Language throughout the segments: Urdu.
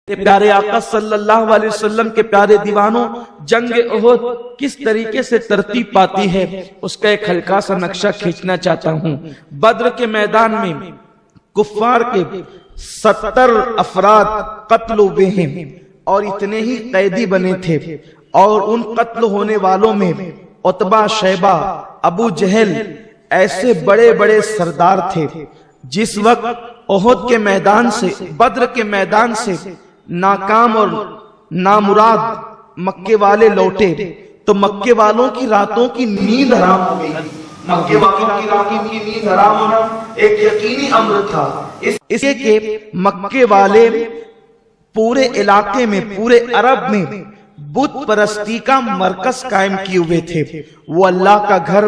پیارے آقا صلی اللہ علیہ وسلم کے پیارے دیوانوں، جنگ احد کس طریقے سے ترتیب پاتی ہے اس کا ایک ہلکا سا نقشہ کھینچنا چاہتا ہوں۔ بدر کے میدان میں کفار کے 70 افراد قتل ہوئے ہیں اور اتنے ہی قیدی بنے تھے، اور ان قتل ہونے والوں میں عتبہ، شیبہ، ابو جہل ایسے بڑے بڑے سردار تھے۔ جس وقت احد کے میدان سے، بدر کے میدان سے ناکام اور نامراد مکے والے لوٹے تو مکے والوں کی راتوں کی نیند حرام ہو گئی۔ مکے والوں کی راتوں کی نیند حرام ہونا ایک یقینی امر تھا، اس لیے کہ مکے والے پورے علاقے میں، پورے عرب میں بت پرستی کا مرکز قائم کیے ہوئے تھے۔ وہ اللہ کا گھر،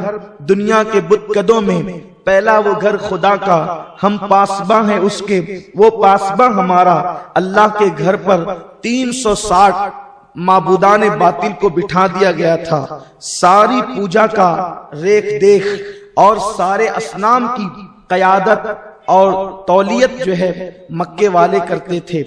دنیا کے بت قدوں میں پہلا وہ گھر خدا کا، ہم پاسباں ہیں اس کے، وہ پاسباں ہمارا۔ اللہ کے گھر پر 360 معبودان باطل کو بٹھا دیا گیا تھا۔ ساری پوجا کا ریکھ دیکھ اور سارے اصنام کی قیادت اور تولیت جو ہے مکے والے کرتے تھے۔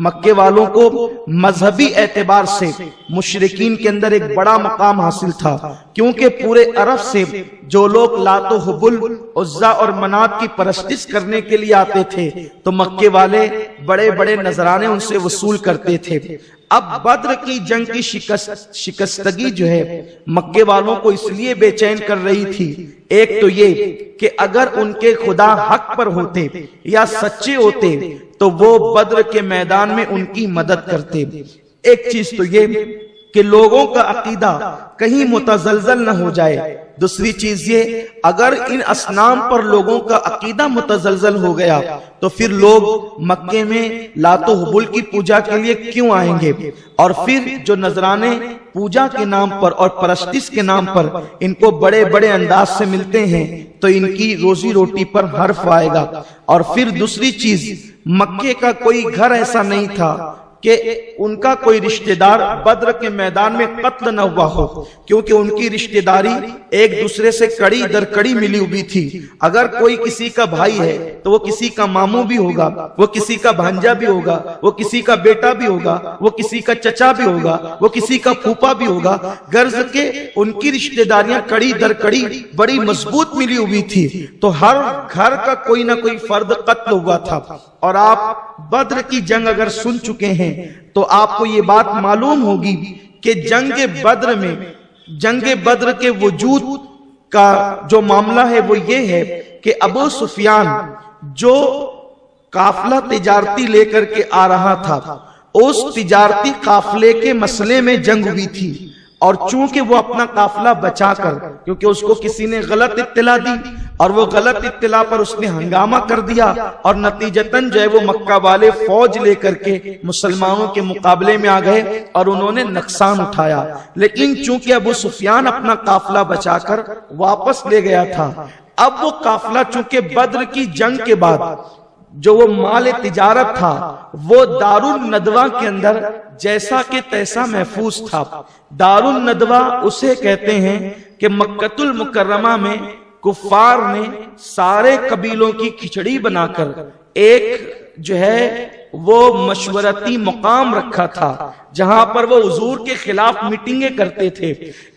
مکے والوں کو مذہبی اعتبار سے مشرکین کے اندر ایک بڑا مقام حاصل تھا، کیونکہ پورے عرب سے جو لوگ لات و حبل، عزا اور منات کی پرستش کرنے کے لیے آتے تھے تو مکے والے بڑے بڑے نذرانے ان سے وصول کرتے تھے۔ اب بدر کی جنگ کی شکستگی جو ہے مکے والوں کو اس لیے بے چین کر رہی تھی، ایک تو یہ کہ اگر ان کے خدا حق پر ہوتے یا سچے ہوتے تو وہ بدر کے میدان میں ان کی مدد کرتے۔ ایک چیز تو یہ کہ لوگوں کا عقیدہ کہیں متزلزل نہ ہو جائے، دوسری چیز یہ اگر ان اصنام پر لوگوں کا عقیدہ متزلزل ہو گیا تو پھر لوگ مکے میں لات و حبل کی پوجا کے لیے کیوں آئیں گے، اور پھر جو نذرانے پوجا کے نام پر اور پرستش کے نام پر ان کو بڑے بڑے انداز سے ملتے ہیں تو ان کی روزی روٹی پر حرف آئے گا۔ اور پھر دوسری چیز، مکے کا کوئی گھر ایسا نہیں تھا کہ ان کا کوئی رشتہ دار بدر کے میدان میں قتل نہ ہوا ہو، کیونکہ ان کی رشتہ داری ایک دوسرے سے کڑی در کڑی ملی ہوئی تھی۔ اگر کوئی کسی کا بھائی ہے تو وہ کسی کا ماموں بھی ہوگا، وہ کسی کا بھانجا بھی ہوگا، وہ کسی کا بیٹا بھی ہوگا، وہ کسی کا چچا بھی ہوگا، وہ کسی کا پھوپھا بھی ہوگا، غرض کہ ان کی رشتہ داریاں کڑی در کڑی بڑی مضبوط ملی ہوئی تھی، تو ہر گھر کا کوئی نہ کوئی فرد قتل ہوا تھا۔ اور آپ بدر کی جنگ اگر سن چکے ہیں تو آپ کو یہ بات معلوم ہوگی کہ جنگ بدر کے وجود کا جو معاملہ ہے وہ یہ ہے کہ ابو سفیان جو قافلہ تجارتی لے کر کے آ رہا تھا، اس تجارتی قافلے کے مسئلے میں جنگ ہوئی تھی، اور چونکہ وہ اپنا قافلہ بچا کر، کیونکہ اس کو کسی نے غلط اطلاع دی اور وہ غلط اطلاع پر اس نے ہنگامہ کر دیا، اور نتیجتاً جو ہے وہ مکہ والے فوج لے کر کے مسلمانوں کے مقابلے میں آ گئے اور انہوں نے نقصان اٹھایا۔ لیکن چونکہ ابو سفیان اپنا قافلہ بچا کر واپس لے گیا تھا، اب وہ قافلہ چونکہ بدر کی جنگ کے بعد جو وہ مال تجارت تھا وہ دار الندوہ کے اندر جیسا کہ تیسا محفوظ تھا۔ دار الندوہ اسے کہتے ہیں کہ مکۃ المکرمہ میں کفار نے سارے قبیلوں کی کھچڑی بنا کر ایک جو ہے وہ مشورتی مقام رکھا تھا، جہاں پر وہ حضور کے خلاف میٹنگیں کرتے تھے،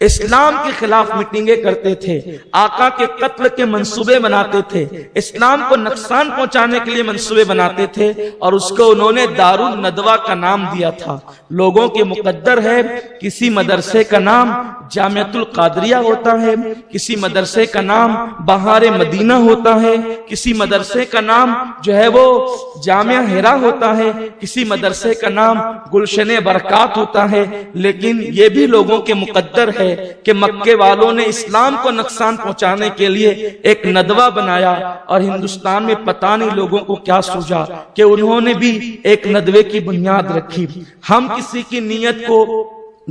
اسلام کے خلاف میٹنگیں کرتے تھے، آقا کے قتل کے منصوبے بناتے تھے، اسلام کو نقصان پہنچانے کے لیے منصوبے بناتے تھے، اور اس کو انہوں نے دار الندوہ کا نام دیا تھا۔ لوگوں کے مقدر ہے کسی مدرسے کا نام جامعۃ القادریہ ہوتا ہے، کسی مدرسے کا نام بہار مدینہ ہوتا ہے، کسی مدرسے کا نام جو ہے وہ جامعہ ہرا ہوتا ہے، کسی مدرسے کا نام گلشن برکات ہوتا ہے، لیکن یہ بھی لوگوں کے مقدر ہے کہ مکے والوں نے اسلام کو نقصان پہنچانے کے لیے ایک ندوہ بنایا، اور ہندوستان میں پتہ نہیں لوگوں کو کیا سوچا کہ انہوں نے بھی ایک ندوے کی بنیاد رکھی۔ ہم کسی کی نیت کو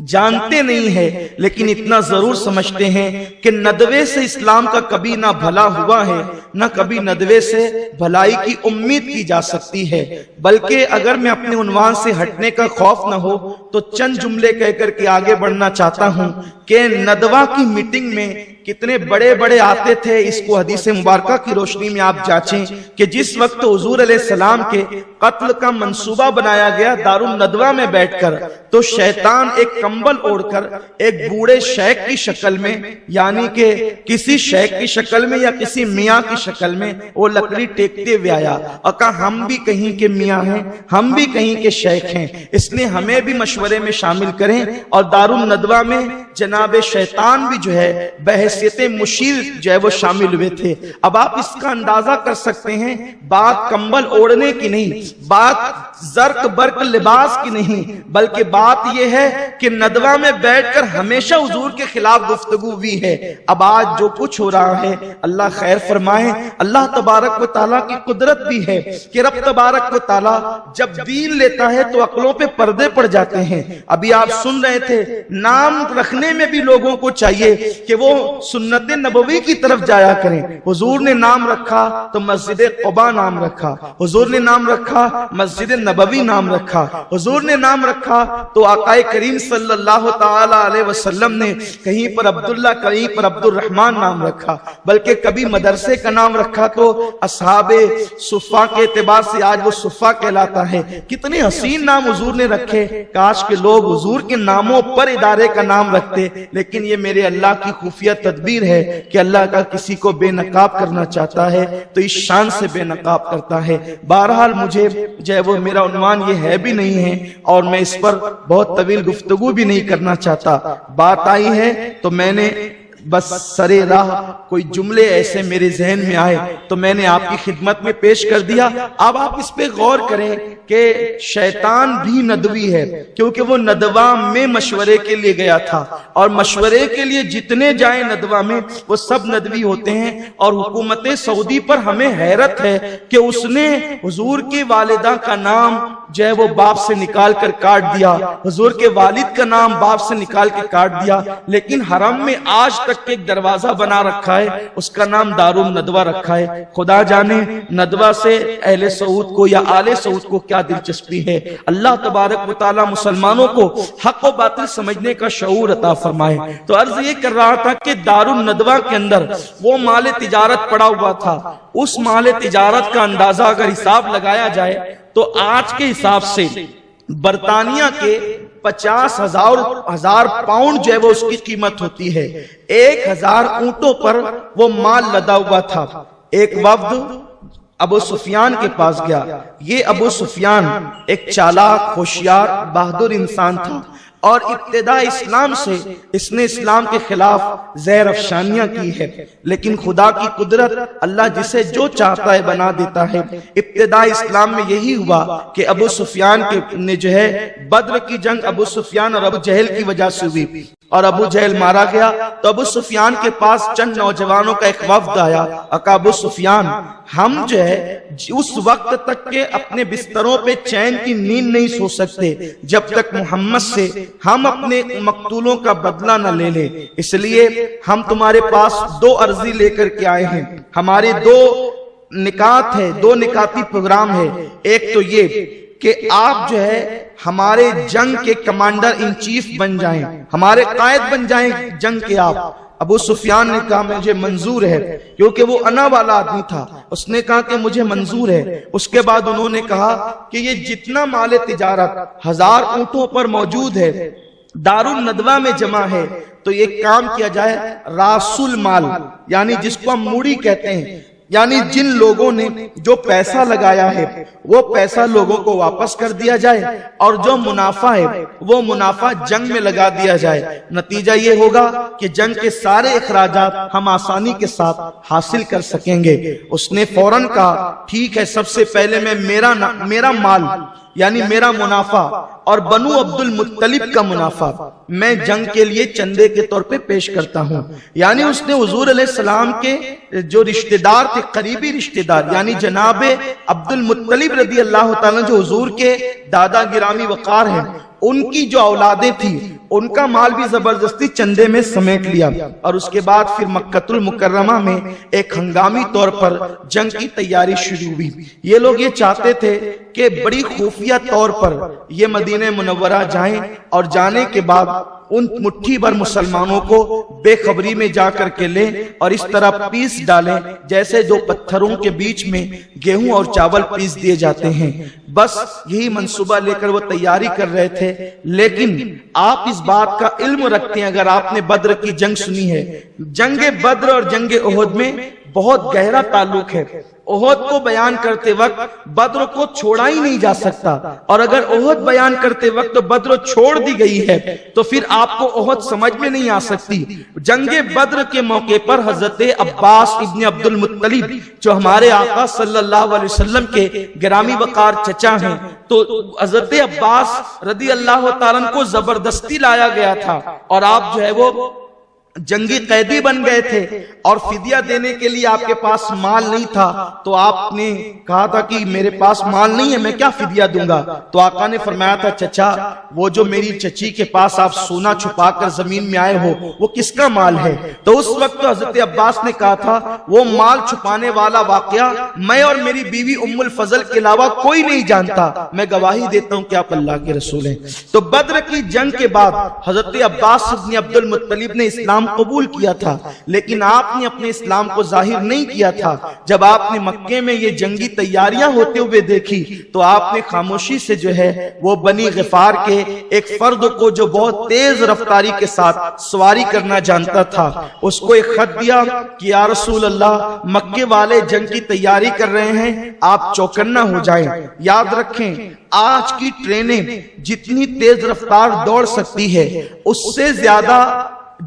جانتے نہیں ہیں، لیکن اتنا ضرور سمجھتے ہیں کہ ندوے سے اسلام کا کبھی نہ بھلا ہوا ہے، نہ کبھی ندوے سے بھلائی کی امید کی جا سکتی ہے۔ بلکہ اگر میں اپنے عنوان سے ہٹنے کا خوف نہ ہو تو چند جملے کہہ کر کے آگے بڑھنا چاہتا ہوں کہ ندوہ کی میٹنگ میں کتنے بڑے بڑے آتے تھے، اس کو حدیث مبارکہ کی روشنی میں آپ جانچیں کہ جس وقت حضور علیہ السلام کے قتل کا منصوبہ بنایا گیا دارالندوہ میں بیٹھ کر، تو شیطان ایک کمبل اوڑھ کر ایک بوڑھے شیخ کی شکل میں، یعنی کہ کسی شیخ کی شکل میں یا کسی میاں کی شکل میں وہ لکڑی ٹیکتے ہوئے آیا اور کہا ہم بھی کہیں کے میاں ہیں، ہم بھی کہیں کے شیخ ہیں، اس لیے ہمیں بھی مشورے میں شامل کریں۔ اور دارالندوہ میں جناب شیطان بھی جو ہے بحیثیت مشیر جو ہے وہ شامل ہوئے تھے۔ اب آپ اس کا اندازہ کر سکتے ہیں، بات کمبل اوڑھنے کی نہیں، بات زرق برق لباس کی نہیں، بلکہ بات یہ ہے کہ ندوہ میں بیٹھ کر ہمیشہ حضور کے خلاف گفتگو ہوئی ہے۔ اب آج جو کچھ ہو رہا ہے اللہ خیر فرمائے، اللہ تبارک و تعالیٰ کی قدرت بھی ہے کہ رب تبارک و تعالیٰ جب دین لیتا ہے تو عقلوں پہ پردے پڑ جاتے ہیں۔ ابھی آپ سن رہے تھے، نام رکھنے میں بھی لوگوں کو چاہیے کہ وہ سنت نبوی کی طرف جایا کریں۔ حضور نے نام رکھا تو مسجد قباء نام رکھا، حضور نے نام رکھا مسجد نبوی نام رکھا، حضور نے نام رکھا تو آقا کریم صلی اللہ تعالی علیہ وسلم نے کہیں پر عبداللہ کہیں پر عبد الرحمن نام رکھا، بلکہ کبھی مدرسے کا نام رکھا تو اصحاب صفہ کے اعتبار سے آج وہ صفہ کہلاتا ہے۔ کتنے حسین نام حضور نے رکھے، کاش کہ لوگ حضور کے ناموں پر ادارے کا نام رکھتے، لیکن یہ میرے اللہ کی خفیہ تدبیر ہے کہ اللہ کا کسی کو بے نقاب کرنا چاہتا ہے تو اس شان سے بے نقاب کرتا ہے۔ بہرحال مجھے جو ہے وہ میرا عنوان یہ ہے بھی نہیں ہے اور میں اس پر بہت طویل گفتگو بھی نہیں کرنا چاہتا، بات آئی ہے تو میں نے بس سرے راہ کوئی جملے ایسے میرے ذہن میں آئے تو میں نے آپ کی خدمت میں پیش کر دیا۔ اب آپ اس پہ غور کریں کہ شیطان بھی ندوی ہے، کیونکہ وہ ندوہ میں مشورے کے لیے گیا تھا، اور مشورے کے لیے جتنے جائیں ندوہ میں وہ سب ندوی ہوتے ہیں۔ اور حکومت سعودی پر ہمیں حیرت ہے کہ اس نے حضور کی والدہ کا نام جو ہے وہ باپ سے نکال کر کاٹ دیا، حضور کے والد کا نام باپ سے نکال کے کاٹ دیا، لیکن حرم میں آج تک ایک دروازہ بنا رکھا ہے، اس کا نام دارالندوہ رکھا ہے۔ خدا جانے ندوہ سے اہل سعود کو یا آل سعود کو کیا دلچسپی ہے۔ اللہ تبارک و تعالی مسلمانوں کو حق و باطل سمجھنے کا شعور عطا فرمائے۔ تو عرض یہ کر رہا تھا کہ دارالندوہ کے اندر وہ مال تجارت پڑا ہوا تھا، اس مال تجارت کا اندازہ اگر حساب لگایا جائے تو آج کے حساب سے برطانیہ کے 50,000 پاؤنڈ جو ہے وہ اس کی قیمت ہوتی ہے۔ 1,000 اونٹوں پر وہ مال لدا ہوا تھا۔ ایک وفد ابو سفیان کے پاس گیا۔ یہ ابو سفیان ایک چالاک، ہوشیار، بہادر انسان تھا، اور ابتدا اسلام سے اس نے اسلام کے خلاف زہر افشانیاں کی ہے، لیکن خدا کی قدرت اللہ جسے جو چاہتا ہے بنا دیتا ہے۔ ابتدا اسلام میں یہی ہوا کہ ابو سفیان نے جو ہے بدر کی جنگ ابو سفیان اور ابو جہل کی وجہ سے ہوئی، اور ابو جہل مارا گیا تو ابو سفیان کے پاس چند نوجوانوں کا ایک وفد آیا اور کہا ابو سفیان ہم جو ہے اس وقت تک کہ اپنے بستروں پہ چین کی نیند نہیں سو سکتے جب تک محمد سے ہم اپنے مقتولوں کا بدلہ نہ لے لیں، اس لیے ہم تمہارے پاس 2 عرضی لے کر کے آئے ہیں۔ ہمارے 2 نکات ہے، 2 نکاتی پروگرام ہے۔ ایک تو یہ کہ آپ جو ہے ہمارے جنگ کے کمانڈر ان چیف بن جائیں، ہمارے قائد بن جائیں جنگ کے آپ۔ ابو سفیان نے کہا مجھے منظور ہے، کیونکہ وہ انا والا آدمی تھا، اس نے کہا کہ مجھے منظور ہے۔ اس کے بعد انہوں نے کہا کہ یہ جتنا مال تجارت 1000 اونٹوں پر موجود ہے دارالندوہ میں جمع ہے، تو یہ کام کیا جائے راس المال، یعنی جس کو ہم موڑی کہتے ہیں، یعنی جن لوگوں نے جو پیسہ لگایا ہے وہ پیسہ لوگوں کو واپس کر دیا جائے، اور جو منافع ہے وہ منافع جنگ میں لگا دیا جائے۔ نتیجہ یہ ہوگا کہ جنگ کے سارے اخراجات ہم آسانی کے ساتھ حاصل کر سکیں گے۔ اس نے فوراً کہا ٹھیک ہے، سب سے پہلے میں میرا مال یعنی میرا منافع اور بنو عبد المطلب کا منافع میں جنگ کے لیے چندے کے طور پہ پیش کرتا ہوں۔ یعنی اس نے حضور علیہ السلام کے جو رشتہ دار تھے، قریبی رشتہ دار، یعنی جناب عبد المطلب رضی اللہ تعالیٰ جو حضور کے دادا گرامی وقار ہیں، ان کی جو اولادیں تھیں ان کا مال بھی زبردستی چندے میں سمیٹ لیا، اور اس کے بعد پھر مکۃ المکرمہ میں ایک ہنگامی طور پر جنگ کی تیاری شروع ہوئی۔ یہ لوگ یہ چاہتے تھے کہ بڑی خفیہ طور پر یہ مدینہ منورہ جائیں، اور جانے کے بعد ان مٹھی بھر مسلمانوں کو بے خبری میں جا کر کے لیں اور اس طرح پیس ڈالیں جیسے دو پتھروں کے بیچ میں گیہوں اور چاول پیس دیے جاتے ہیں۔ بس یہی منصوبہ لے کر وہ تیاری کر رہے تھے، لیکن آپ اس بات کا علم رکھتے ہیں، اگر آپ نے بدر کی جنگ سنی ہے، جنگ بدر اور جنگ احد میں بہت گہرا تعلق ہے۔ احد کو بیان کرتے وقت بدر کو چھوڑا ہی نہیں جا سکتا، اور اگر احد بیان کرتے وقت بدر چھوڑ دی گئی ہے تو پھر آپ کو احد سمجھ میں نہیں آ سکتی۔ جنگ بدر کے موقع پر حضرت عباس ابن عبد المطلب جو ہمارے آقا صلی اللہ علیہ وسلم کے گرامی وقار چچا ہیں، تو حضرت عباس رضی اللہ تعالیٰ عنہ کو زبردستی لایا گیا تھا، اور آپ جو ہے وہ جنگی قیدی بن گئے تھے، اور فدیہ دینے کے لیے آپ کے پاس مال نہیں تھا، تو آپ نے کہا تھا کہ میرے پاس مال نہیں ہے، میں کیا فدیہ دوں گا؟ تو آقا نے فرمایا تھا چچا، وہ جو میری چچی کے پاس آپ سونا چھپا کر زمین میں آئے ہو وہ کس کا مال ہے؟ تو اس وقت حضرت عباس نے کہا تھا وہ مال چھپانے والا واقعہ میں اور میری بیوی ام الفضل کے علاوہ کوئی نہیں جانتا، میں گواہی دیتا ہوں کہ آپ اللہ کے رسول ہیں۔ تو بدر کی جنگ کے بعد حضرت عباس ابن عبد المطلب نے اسلام قبول کیا تھا، لیکن آپ نے اپنے اسلام کو ظاہر نہیں کیا تھا۔ جب آپ نے مکے میں یہ جنگی تیاریاں ہوتے ہوئے دیکھی تو آپ نے خاموشی سے جو ہے وہ بنی غفار کے ایک فرد کو جو بہت تیز رفتاری کے ساتھ سواری کرنا جانتا تھا، اس کو ایک خط دیا کہ یا رسول اللہ، مکے والے جنگ کی تیاری کر رہے ہیں، آپ چوکنا ہو جائیں۔ یاد رکھیں آج کی ٹرینیں جتنی تیز رفتار دوڑ سکتی ہے، اس سے زیادہ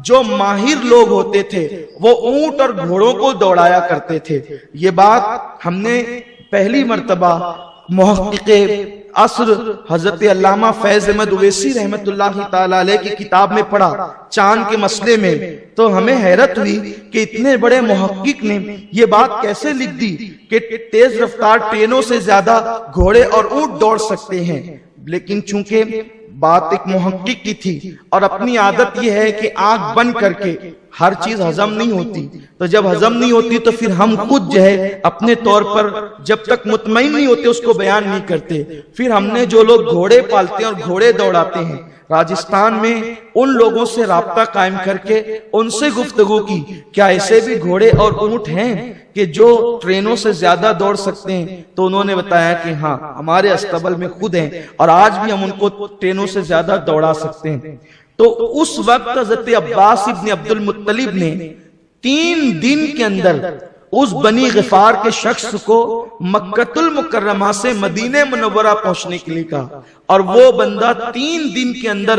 جو ماہر لوگ ہوتے تھے وہ اونٹ اور گھوڑوں کو دوڑایا کرتے تھے۔ یہ بات ہم نے پہلی مرتبہ محقق عصر حضرت علامہ فیض احمد اویسی رحمت اللہ تعالی علیہ کی کتاب میں پڑھا، چاند کے مسئلے میں، تو ہمیں حیرت ہوئی کہ اتنے بڑے محقق نے یہ بات کیسے لکھ دی کہ تیز رفتار ٹرینوں سے زیادہ گھوڑے اور اونٹ دوڑ سکتے ہیں۔ لیکن چونکہ بات ایک محقق کی تھی اور اپنی عادت یہ ہے کہ آنکھ بند کر کے ہر چیز ہضم نہیں ہوتی، تو جب ہضم نہیں ہوتی تو پھر ہم خود جو ہے اپنے طور پر جب تک مطمئن نہیں ہوتے اس کو بیان نہیں کرتے۔ پھر ہم نے جو لوگ گھوڑے پالتے ہیں اور گھوڑے دوڑاتے ہیں، راجستھان میں ان لوگوں سے رابطہ قائم کر کے ان سے گفتگو کی، کیا ایسے بھی گھوڑے اور اونٹ ہیں کہ جو ٹرینوں سے زیادہ دوڑ سکتے ہیں؟ تو انہوں نے بتایا کہ ہاں، ہمارے استبل میں خود ہیں اور آج بھی ہم ان کو ٹرینوں سے زیادہ دوڑا سکتے ہیں۔ تو اس وقت حضرت عباس ابن عبد المطلب نے 3 دن کے اندر اس بنی غفار کے شخص کو مکہ المکرمہ سے مدینہ منورہ پہنچنے کے لیے کہا، اور وہ بندہ 3 دن کے اندر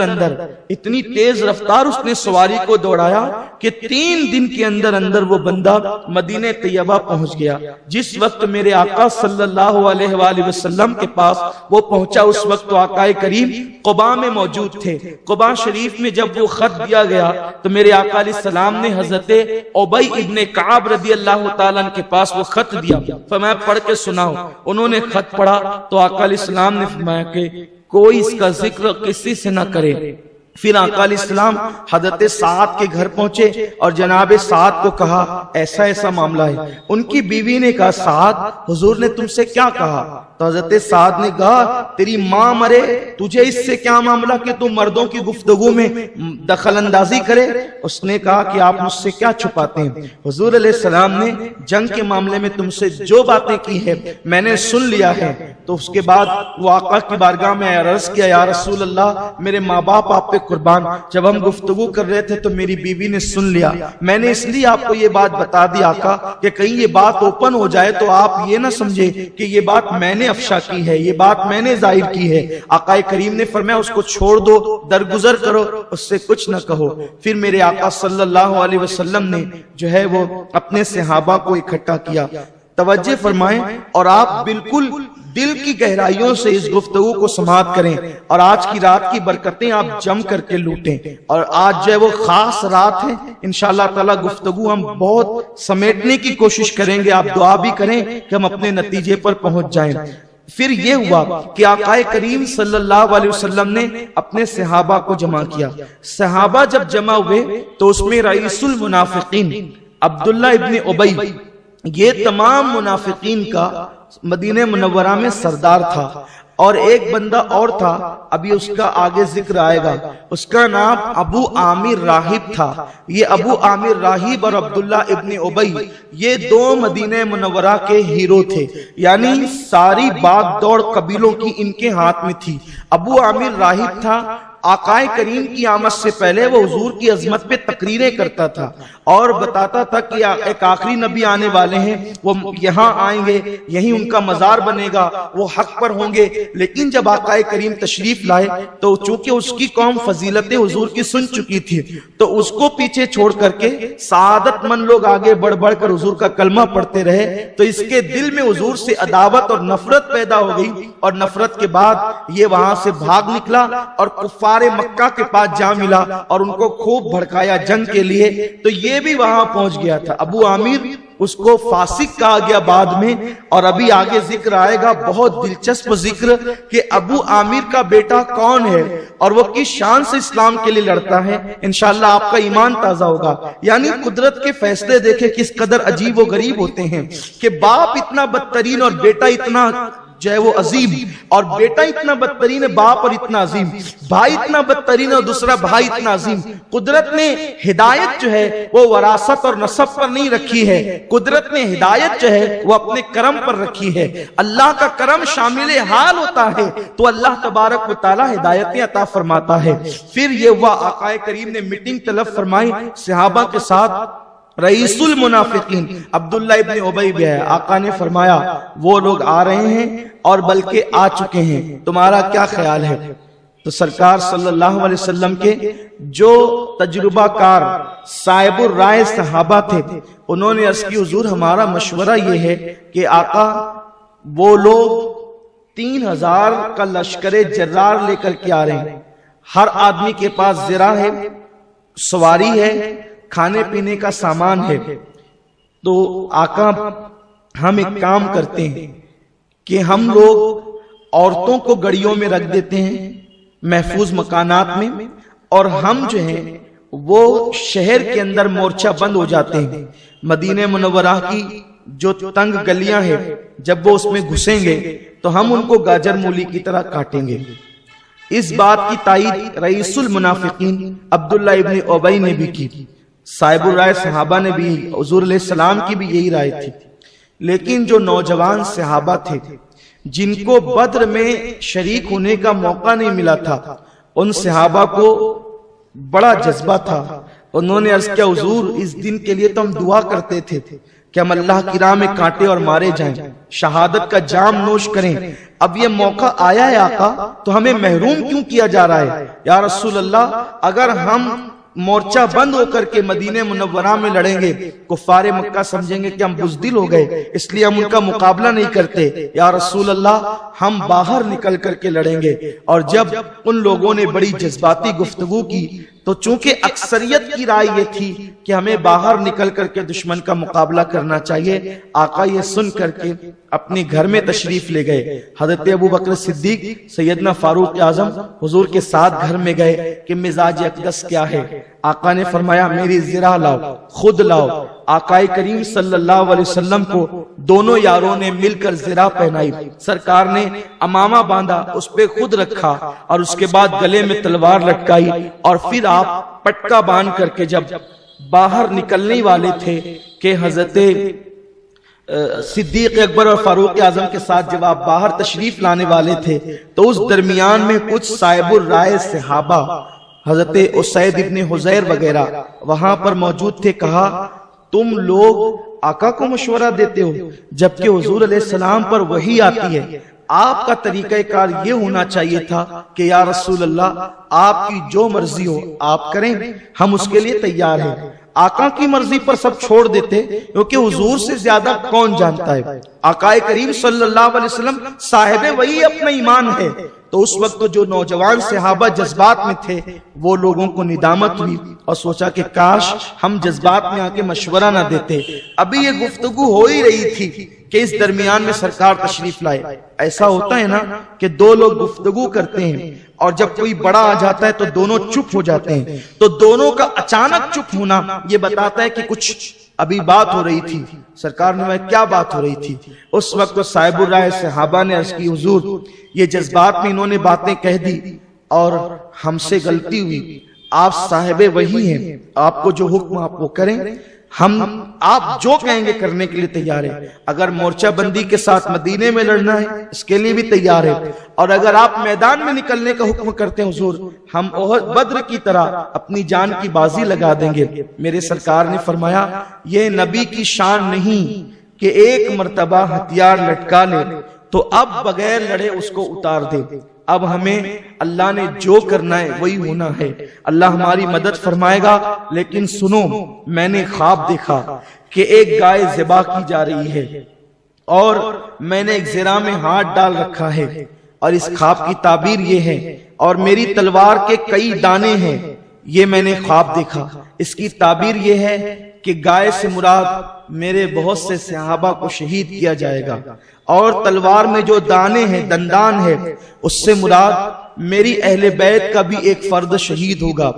اتنی تیز رفتار اس نے سواری کو دوڑایا کہ 3 دن کے اندر وہ بندہ مدینہ طیبہ پہنچ گیا۔ جس وقت میرے آقا صلی اللہ علیہ وآلہ وسلم کے پاس وہ پہنچا، اس وقت آقا کریم قباء میں موجود تھے۔ قباء شریف میں جب وہ خط دیا گیا تو میرے آقا علیہ السلام نے حضرت ابی ابن کعب رضی اللہ تعالیٰ عنہ کے پاس وہ خط دیا، فرمایا پڑھ کے سناؤ۔ انہوں نے خط پڑھا تو آقا علیہ السلام نے فرمایا کہ کوئی اس کا ذکر کسی سے نہ کرے۔ پھر آقا علیہ السلام حضرت سعد کے گھر پہنچے اور جناب سعد کو کہا ایسا ایسا معاملہ ہے۔ ان کی بیوی نے کہا سعد، حضور نے تم سے کیا کہا؟ تو حضرت سعد نے کہا تیری ماں مرے، تجھے اس سے کیا معاملہ کہ تم مردوں کی گفتگو میں دخل اندازی کرے؟ اس نے کہا کہ آپ مجھ سے کیا چھپاتے ہیں؟ حضور علیہ السلام نے جنگ کے معاملے میں تم سے جو باتیں کی ہے میں نے سن لیا ہے۔ تو اس کے بعد وہ آقا کی بارگاہ میں عرض کیا یا رسول اللہ، میرے ماں باپ آپ پہ قربان، جب ہم گفتگو کر رہے تھے تو میری بیوی نے سن لیا، میں نے اس لیے آپ کو یہ بات بتا دی آقا کہ کہیں یہ بات اوپن ہو جائے تو آپ یہ نہ سمجھے کہ یہ بات میں نے افشا کی ہے، یہ بات میں نے ظاہر کی ہے۔ آقا کریم نے فرمایا اس کو چھوڑ دو، درگزر کرو، اس سے کچھ نہ کہو۔ پھر میرے آقا صلی اللہ علیہ وسلم نے جو ہے وہ اپنے صحابہ کو اکٹھا کیا۔ توجہ فرمائیں اور آپ بالکل دل کی گہرائیوں سے اس گفتگو کو سماعت کریں، اور آج کی رات کی برکتیں آپ جم کر کے لوٹیں۔ اور آج جو ہے وہ خاص رات ہے، انشاءاللہ تعالی گفتگو ہم بہت سمیٹنے کی کوشش کریں گے، آپ دعا بھی کریں کہ ہم اپنے نتیجے پر پہنچ جائیں۔ پھر یہ ہوا کہ آقا کریم صلی اللہ علیہ وسلم نے اپنے صحابہ کو جمع کیا۔ صحابہ جب جمع ہوئے تو اس میں رئیس المنافقین عبداللہ ابن ابی، یہ تمام منافقین کا مدینہ منورہ میں سردار تھا۔ اور ایک بندہ اور تھا، ابھی اس کا آگے ذکر آئے گا، اس کا نام ابو عامر راہب تھا۔ یہ ابو عامر راہب اور عبداللہ ابن ابی یہ دو مدینہ منورہ کے ہیرو تھے، یعنی ساری باغ دوڑ قبیلوں کی ان کے ہاتھ میں تھی۔ ابو عامر راہب تھا، آقا کریم کی آمد سے پہلے وہ حضور کی عظمت پہ تقریریں کرتا تھا اور بتاتا تھا کہ ایک آخری نبی آنے والے ہیں، وہ یہاں آئیں گے، یہیں ان کا مزار بنے گا، وہ حق پر ہوں گے۔ لیکن جب آقا کریم تشریف لائے تو چونکہ اس کی قوم فضیلت حضور کی سن چکی تھی تو اس کو پیچھے چھوڑ کر کے سعادت مند لوگ آگے بڑھ بڑھ کر حضور کا کلمہ پڑھتے رہے، تو اس کے دل میں حضور سے عداوت اور نفرت پیدا ہو گئی، اور نفرت کے بعد یہ وہاں سے بھاگ نکلا اور کفار مکہ کے پاس جا ملا اور ان کو خوب بھڑکایا جنگ کے لیے، تو یہ بھی وہاں پہنچ گیا تھا۔ ابو عامر اس کو فاسق کہا گیا بعد میں، اور ابھی آگے ذکر آئے گا بہت دلچسپ ذکر کہ ابو عامر کا بیٹا کون ہے اور وہ کس شان سے اسلام کے لیے لڑتا ہے۔ انشاءاللہ آپ کا ایمان تازہ ہوگا۔ یعنی قدرت کے فیصلے دیکھیں کس قدر عجیب و غریب ہوتے ہیں کہ باپ اتنا بدترین اور بیٹا اتنا جو ہے وہ عظیم، اور بیٹا اتنا بدترین ہے باپ اور اتنا عظیم، بھائی اتنا بدترین اور دوسرا بھائی اتنا عظیم۔ قدرت نے ہدایت جو ہے وہ وراثت اور نسب پر نہیں رکھی ہے، قدرت نے ہدایت جو ہے وہ اپنے کرم پر رکھی ہے۔ اللہ کا کرم شامل حال ہوتا ہے تو اللہ تبارک و تعالی ہدایتیں عطا فرماتا ہے۔ پھر یہ ہوا آقا کریم نے میٹنگ طلب فرمائی صحابہ کے ساتھ، رئیس المنافقین عبداللہ ابن ابی بھی ہے۔ آقا نے فرمایا وہ لوگ آ رہے ہیں اور بلکہ آ چکے ہیں، تمہارا کیا خیال ہے؟ تو سرکار صلی اللہ علیہ وسلم کے جو تجربہ کار صاحب الرائے صحابہ تھے انہوں نے عرض کی حضور ہمارا مشورہ یہ ہے کہ آقا وہ لوگ 3000 کا لشکر جرار لے کر کے آ رہے ہیں، ہر آدمی کے پاس زرہ ہے، سواری ہے، کھانے پینے کا سامان ہے۔ تو آقا ہم ایک کام کرتے ہیں کہ ہم لوگ عورتوں کو گڑیوں میں رکھ دیتے ہیں محفوظ مکانات میں، اور ہم جو ہیں وہ شہر کے اندر مورچہ بند ہو جاتے ہیں۔ مدینہ منورہ کی جو تنگ گلیاں ہیں جب وہ اس میں گھسیں گے تو ہم ان کو گاجر مولی کی طرح کاٹیں گے۔ اس بات کی تائید رئیس المنافقین عبداللہ ابن ابی نے بھی کی، صاحب الرائے صحابہ نے بھی، حضور علیہ السلام کی بھی یہی رائے تھی۔ لیکن جو نوجوان صحابہ تھے جن کو بدر میں شریک ہونے کا موقع نہیں ملا تھا، ان صحابہ کو بڑا جذبہ تھا۔ انہوں نے عرض کیا حضور اس دن کے لیے تو ہم دعا کرتے تھے کہ ہم اللہ کی راہ میں کانٹے اور مارے جائیں، شہادت کا جام نوش کریں، اب یہ موقع آیا ہے آقا تو ہمیں محروم کیوں کیا جا رہا ہے؟ یا رسول اللہ اگر ہم مورچہ بند ہو کر کے مدینہ منورہ میں لڑیں گے کفار مکہ سمجھیں گے کہ ہم بزدل ہو گئے، اس لیے ہم ان کا مقابلہ نہیں کرتے۔ یا رسول اللہ ہم باہر نکل کر کے لڑیں گے۔ اور جب ان لوگوں نے بڑی جذباتی گفتگو کی تو چونکہ اکثریت کی رائے یہ تھی کہ ہمیں باہر نکل کر کے دشمن کا مقابلہ کرنا چاہیے، آقا یہ سن کر کے اپنے گھر میں تشریف لے گئے۔ حضرت ابو بکر صدیق سیدنا فاروق اعظم حضور کے ساتھ گھر میں گئے کہ مزاج اقدس کیا ہے۔ آقا نے فرمایا میری زرہ لاؤ، خود لاؤ۔ آقا کریم صلی اللہ علیہ وسلم کو دونوں یاروں نے مل کر زرہ پہنائی، سرکار نے امامہ باندھا، اس پہ خود رکھا اور اس کے بعد گلے میں تلوار لٹکائی، اور پھر آپ پٹکا باندھ کر کے جب باہر نکلنے والے تھے کہ حضرت صدیق اکبر اور فاروق اعظم کے ساتھ جب آپ باہر تشریف لانے والے تھے تو اس درمیان میں کچھ صاحب الرائے صحابہ حضرت اسید ابن حضیر وغیرہ وہاں پر موجود تھے۔ کہا تم لوگ آقا کو مشورہ دیتے ہو جبکہ حضور علیہ السلام پر وحی آتی ہے، آپ کا طریقہ کار یہ ہونا چاہیے تھا کہ یا رسول اللہ آپ کی جو مرضی ہو آپ کریں، ہم اس کے لیے تیار ہیں۔ آقا کی مرضی پر سب چھوڑ دیتے کیونکہ حضور سے زیادہ کون جانتا ہے۔ آقا کریم صلی اللہ علیہ وسلم صاحب وحی اپنا ایمان ہے، تو اس وقت جو نوجوان صحابہ جذبات میں تھے وہ لوگوں کو ندامت ہوئی اور سوچا کہ کاش ہم جذبات میں آ کے مشورہ نہ دیتے۔ ابھی یہ گفتگو ہو ہی رہی تھی کہ اس درمیان میں سرکار تشریف لائے۔ ایسا ہوتا ہے نا کہ دو لوگ گفتگو کرتے ہیں اور جب کوئی بڑا آ جاتا ہے تو دونوں چپ ہو جاتے ہیں، تو دونوں کا اچانک چپ ہونا یہ بتاتا ہے کہ کچھ ابھی بات ہو رہی تھی. سرکار نے میں کیا بات ہو رہی تھی؟ اس وقت صاحب الرائے صحابہ نے عرض کی حضور یہ جذبات میں انہوں نے باتیں کہہ دی اور ہم سے غلطی ہوئی. آپ صاحب وحی ہیں, آپ کو جو حکم آپ وہ کریں, ہم آپ جو کہیں گے کرنے کے لیے تیار ہیں. اگر مورچہ بندی کے ساتھ مدینے میں لڑنا ہے اس کے لیے بھی تیار ہے, اور اگر آپ میدان میں نکلنے کا حکم کرتے ہیں حضور ہم احد بدر کی طرح اپنی جان کی بازی لگا دیں گے. میرے سرکار نے فرمایا یہ نبی کی شان نہیں کہ ایک مرتبہ ہتھیار لٹکا لے تو اب بغیر لڑے اس کو اتار دے. اب ہمیں اللہ نے جو کرنا ہے وہی ہونا ہے. اللہ ہماری مدد فرمائے گا. لیکن سنو, میں نے خواب دیکھا کہ ایک گائے ذبح کی جا رہی ہے اور میں نے ایک زرہ میں ہاتھ ڈال رکھا ہے, اور اس خواب کی تعبیر یہ ہے, اور میری تلوار کے کئی دانے ہیں. یہ میں نے خواب دیکھا. اس کی تعبیر یہ ہے کہ گائے سے مراد میرے بہت سے صحابہ کو شہید کیا جائے گا, اور تلوار میں جو دانے ہیں دندان ہے اس سے مراد میری اہل بیت کا بھی ایک فرد شہید ہوگا,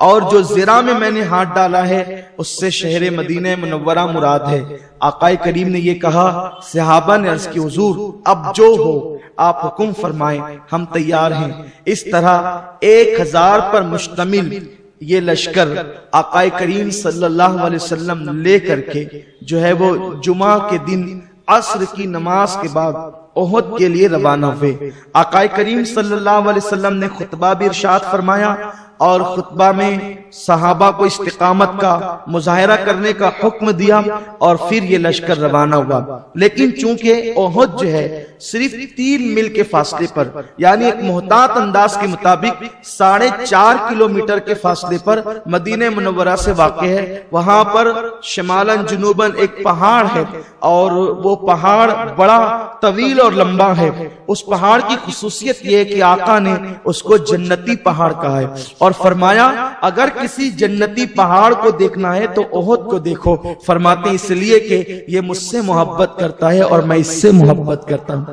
اور جو زرہ میں نے ہاتھ ڈالا ہے اس سے شہر مدینہ منورہ مراد ہے. آقا کریم نے یہ کہا. صحابہ نے عرض کی حضور اب جو ہو آپ حکم فرمائیں, ہم تیار ہیں. اس طرح 1000 پر مشتمل یہ لشکر آقا کریم صلی اللہ علیہ وسلم لے کر کے جو ہے وہ جمعہ کے دن عصر کی نماز کے بعد احد کے لیے روانہ ہوئے. آقا کریم صلی اللہ علیہ وسلم نے خطبہ بھی ارشاد فرمایا, اور خطبہ میں صحابہ کو استقامت کا مظاہرہ کرنے کا حکم دیا, اور پھر یہ لشکر روانہ ہوا. لیکن چونکہ احد جو ہے صرف 3 میل کے فاصلے پر, یعنی ایک محتاط انداز کے مطابق 4.5 کلومیٹر کے فاصلے پر مدینہ منورہ سے واقع ہے. وہاں پر شمالاً جنوباً ایک پہاڑ ہے, اور وہ پہاڑ بڑا طویل اور لمبا ہے. اس پہاڑ کی خصوصیت یہ ہے کہ آقا نے اس کو جنتی پہاڑ کہا ہے, اور فرمایا اگر کسی جنتی پہاڑ کو دیکھنا ہے تو احد کو دیکھو. فرماتے ہیں اس لیے کہ یہ مجھ سے محبت کرتا ہے اور میں اس سے محبت کرتا ہوں.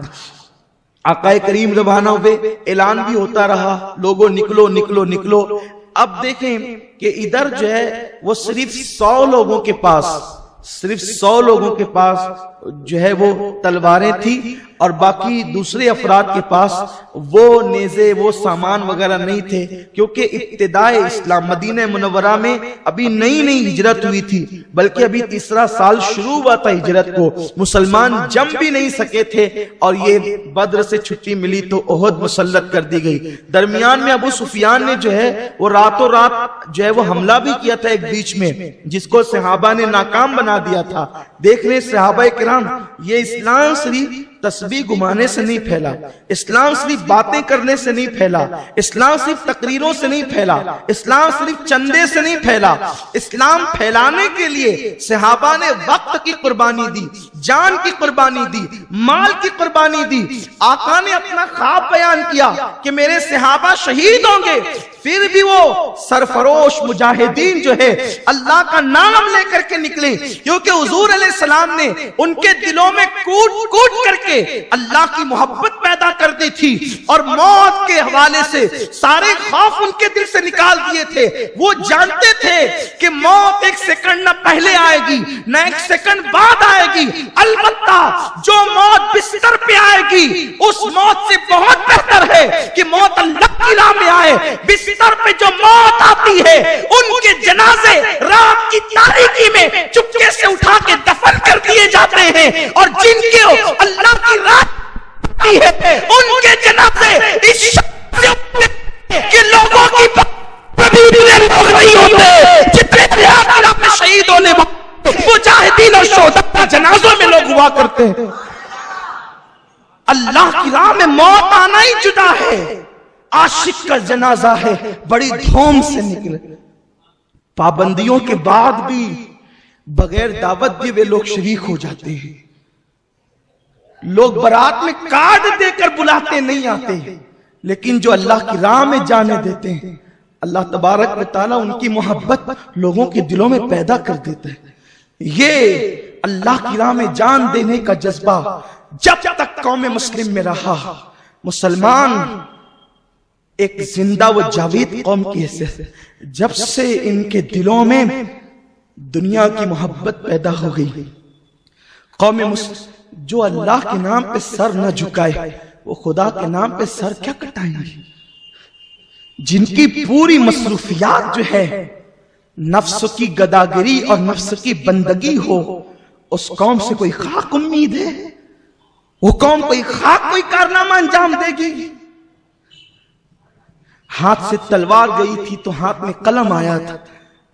آقا کریم روانہ ہوئے, اعلان بھی ہوتا رہا لوگوں نکلو نکلو نکلو. اب دیکھیں کہ ادھر جو ہے وہ صرف 100 لوگوں کے پاس جو ہے وہ تلواریں تھی, اور باقی دوسرے افراد کے پاس وہ نیزے وہ سامان وغیرہ نہیں تھے, کیونکہ ابتدائے اسلام مدینہ منورہ میں ابھی نئی ہجرت ہوئی تھی, بلکہ ابھی 3 سال شروع ہوا تھا ہجرت کو. مسلمان جم بھی نہیں سکے تھے, اور یہ بدر سے چھٹی ملی تو احد مسلط کر دی گئی. درمیان میں ابو سفیان نے جو ہے وہ راتوں رات جو ہے وہ حملہ بھی کیا تھا ایک بیچ میں, جس کو صحابہ نے ناکام بنا دیا تھا. دیکھ رہے صحابہ کرام, یہ اسلام صرف تسبیح گھمانے سے نہیں پھیلا, اسلام صرف باتیں کرنے سے نہیں پھیلا, اسلام صرف تقریروں سے نہیں پھیلا, اسلام صرف چندے سے نہیں پھیلا. اسلام پھیلانے کے لیے صحابہ نے وقت کی قربانی دی, جان کی قربانی دی, مال کی قربانی دی. آقا نے اپنا خواب بیان کیا کہ میرے صحابہ شہید ہوں گے, پھر بھی وہ سرفروش مجاہدین جو ہے اللہ کا نام لے کر کے نکلے, کیونکہ حضور علیہ السلام نے ان کے دلوں میں کوٹ کوٹ کر کے اللہ کی محبت پیدا کر دی تھی, اور موت کے حوالے سے سارے خوف ان کے دل سے نکال دیے تھے. وہ جانتے تھے کہ موت 1 سیکنڈ نہ پہلے آئے گی نہ 1 سیکنڈ بعد آئے گی, البتہ جو موت بستر پہ آئے گی اس موت سے بہت بہتر ہے کہ موت اللہ کی راہ میں آئے. بستر پہ جو موت آتی ہے ان کے جنازے رات کی تاریکی میں چپکے سے اٹھا کے دفن کر دیے جاتے ہیں, اور جن کے اللہ کی راہ آتی ہے ان کے جنازے اس شخص سے اٹھتے کہ لوگوں کی لوگ نہیں ہوتے جتنے اللہ میں شہید ہونے مجاہدین اور شہداء جنازوں میں لوگ ہوا کرتے ہیں. اللہ کی راہ میں موت آنا ہی جدا ہے. عاشق کا جنازہ ہے, بڑی دھوم سے نکلے, پابندیوں کے بعد بھی بغیر دعوت دیے لوگ شریک ہو جاتے ہیں. لوگ برات میں کارڈ دے کر بلاتے نہیں آتے, لیکن جو اللہ کی راہ میں جانے دیتے ہیں اللہ تبارک و تعالیٰ ان کی محبت لوگوں کے دلوں میں پیدا کر دیتا ہے. یہ اللہ کی راہ میں جان دینے کا جذبہ جب تک قوم مسلم میں رہا, مسلمان ایک زندہ و جاوید قوم کی حیثیت, جب سے ان کے دلوں میں دنیا کی محبت پیدا ہو گئی. قوم جو اللہ کے نام پہ سر نہ جھکائے وہ خدا کے نام پہ سر کیا کٹائیں گے؟ جن کی پوری مصروفیات جو ہے نفس کی گداگری اور نفس کی بندگی ہو، اس قوم سے کوئی خاک امید ہے؟ وہ قوم کوئی کارنامہ انجام دے گی؟ ہاتھ سے تلوار گئی تھی تو ہاتھ میں قلم آیا تھا،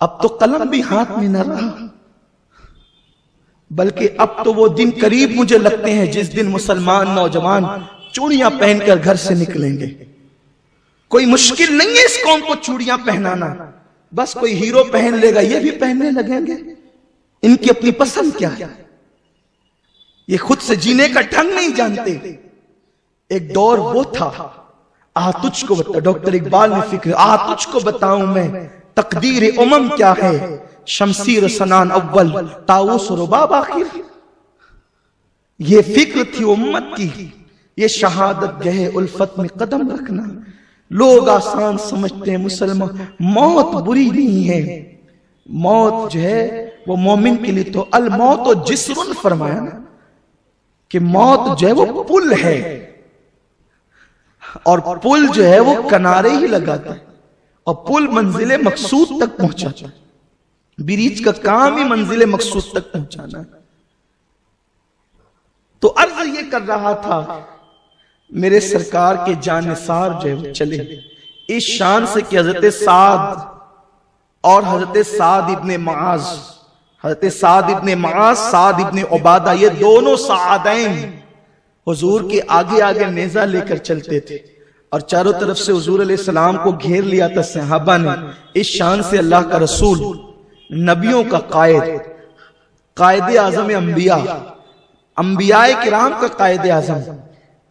اب تو قلم بھی ہاتھ میں نہ رہا. بلکہ اب تو وہ دن قریب مجھے لگتے ہیں جس دن مسلمان نوجوان چوڑیاں پہن کر گھر سے نکلیں گے. کوئی مشکل نہیں ہے اس قوم کو چوڑیاں پہنانا، بس کوئی ہیرو پہن لے گا یہ بھی پہننے لگیں گے. ان کی اپنی پسند کیا ہے؟ یہ خود سے جینے کا ڈھنگ نہیں جانتے. ایک دور وہ تھا، تجھ کو بتا، ڈاکٹر اقبال نے فکر، تجھ کو بتاؤں میں تقدیر امم کیا ہے، شمشیر سنان اول طاؤس رباب آخر. یہ فکر تھی امت کی، یہ شہادت گہے الفت میں قدم رکھنا. لوگ آسان سمجھتے ہیں مسلمان، موت بری نہیں ہے. موت جو ہے وہ مومن کے لیے تو الموت و جسر فرمایا نا، کہ موت جو ہے وہ پل ہے، اور پل جو ہے وہ کنارے ہی لگاتا ہے، اور پل منزل مقصود تک پہنچاتا ہے. بریج کا کام ہی منزل مقصود تک پہنچانا ہے. تو عرض یہ کر رہا تھا، میرے سرکار کے جانثار جو ہے وہ چلے اس شان سے کہ حضرت سعد اور حضرت سعد ابن معاذ، سعد ابن عبادہ، یہ دونوں سعادین حضور کے آگے آگے نیزہ لے کر چلتے تھے، اور چاروں طرف سے حضور علیہ السلام کو گھیر لیا تھا صحابہ نے. اس شان سے اللہ کا رسول، نبیوں کا قائد اعظم انبیاء کرام کا قائد اعظم.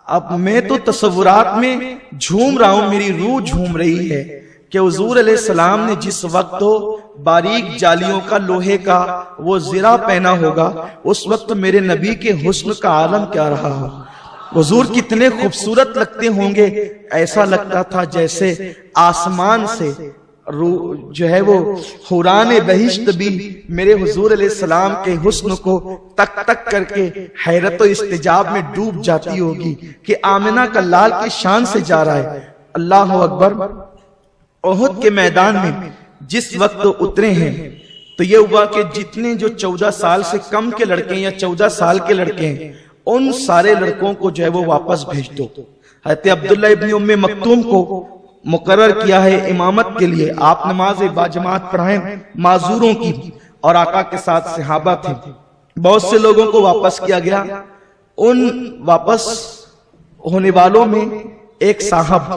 اب میں تو تصورات میں جھوم رہا ہوں، میری روح جھوم رہی ہے کہ حضور علیہ السلام نے جس وقت باریک جالیوں کا لوہے کا وہ زرہ پہنا ہوگا، اس وقت میرے نبی کے حسن کا عالم کیا رہا ہو. حضور کتنے خوبصورت لگتے ہوں گے. ایسا لگتا تھا جیسے آسمان سے جو ہے وہ حوران بہشت بھی میرے حضور علیہ السلام کے حسن کو تک تک کر کے حیرت و استجاب میں ڈوب جاتی ہوگی کہ آمنہ کا لال کی شان سے جا رہا ہے. اللہ اکبر. احد کے میدان میں جس وقت اترے ہیں تو یہ ہوا کہ جتنے جو 14 سال سے کم کے لڑکے یا 14 سال کے لڑکے ہیں، ان سارے لڑکوں کو جو ہے وہ واپس بھیج دو. حضرت عبداللہ ابن ام مکتوم کو مقرر کیا ہے امامت کے لیے. آپ نماز باجماعت پڑھائیں معذوروں کی، اور آقا کے ساتھ صحابہ تھے. بہت سے لوگوں کو واپس کیا گیا. ان واپس ہونے والوں میں ایک صاحب،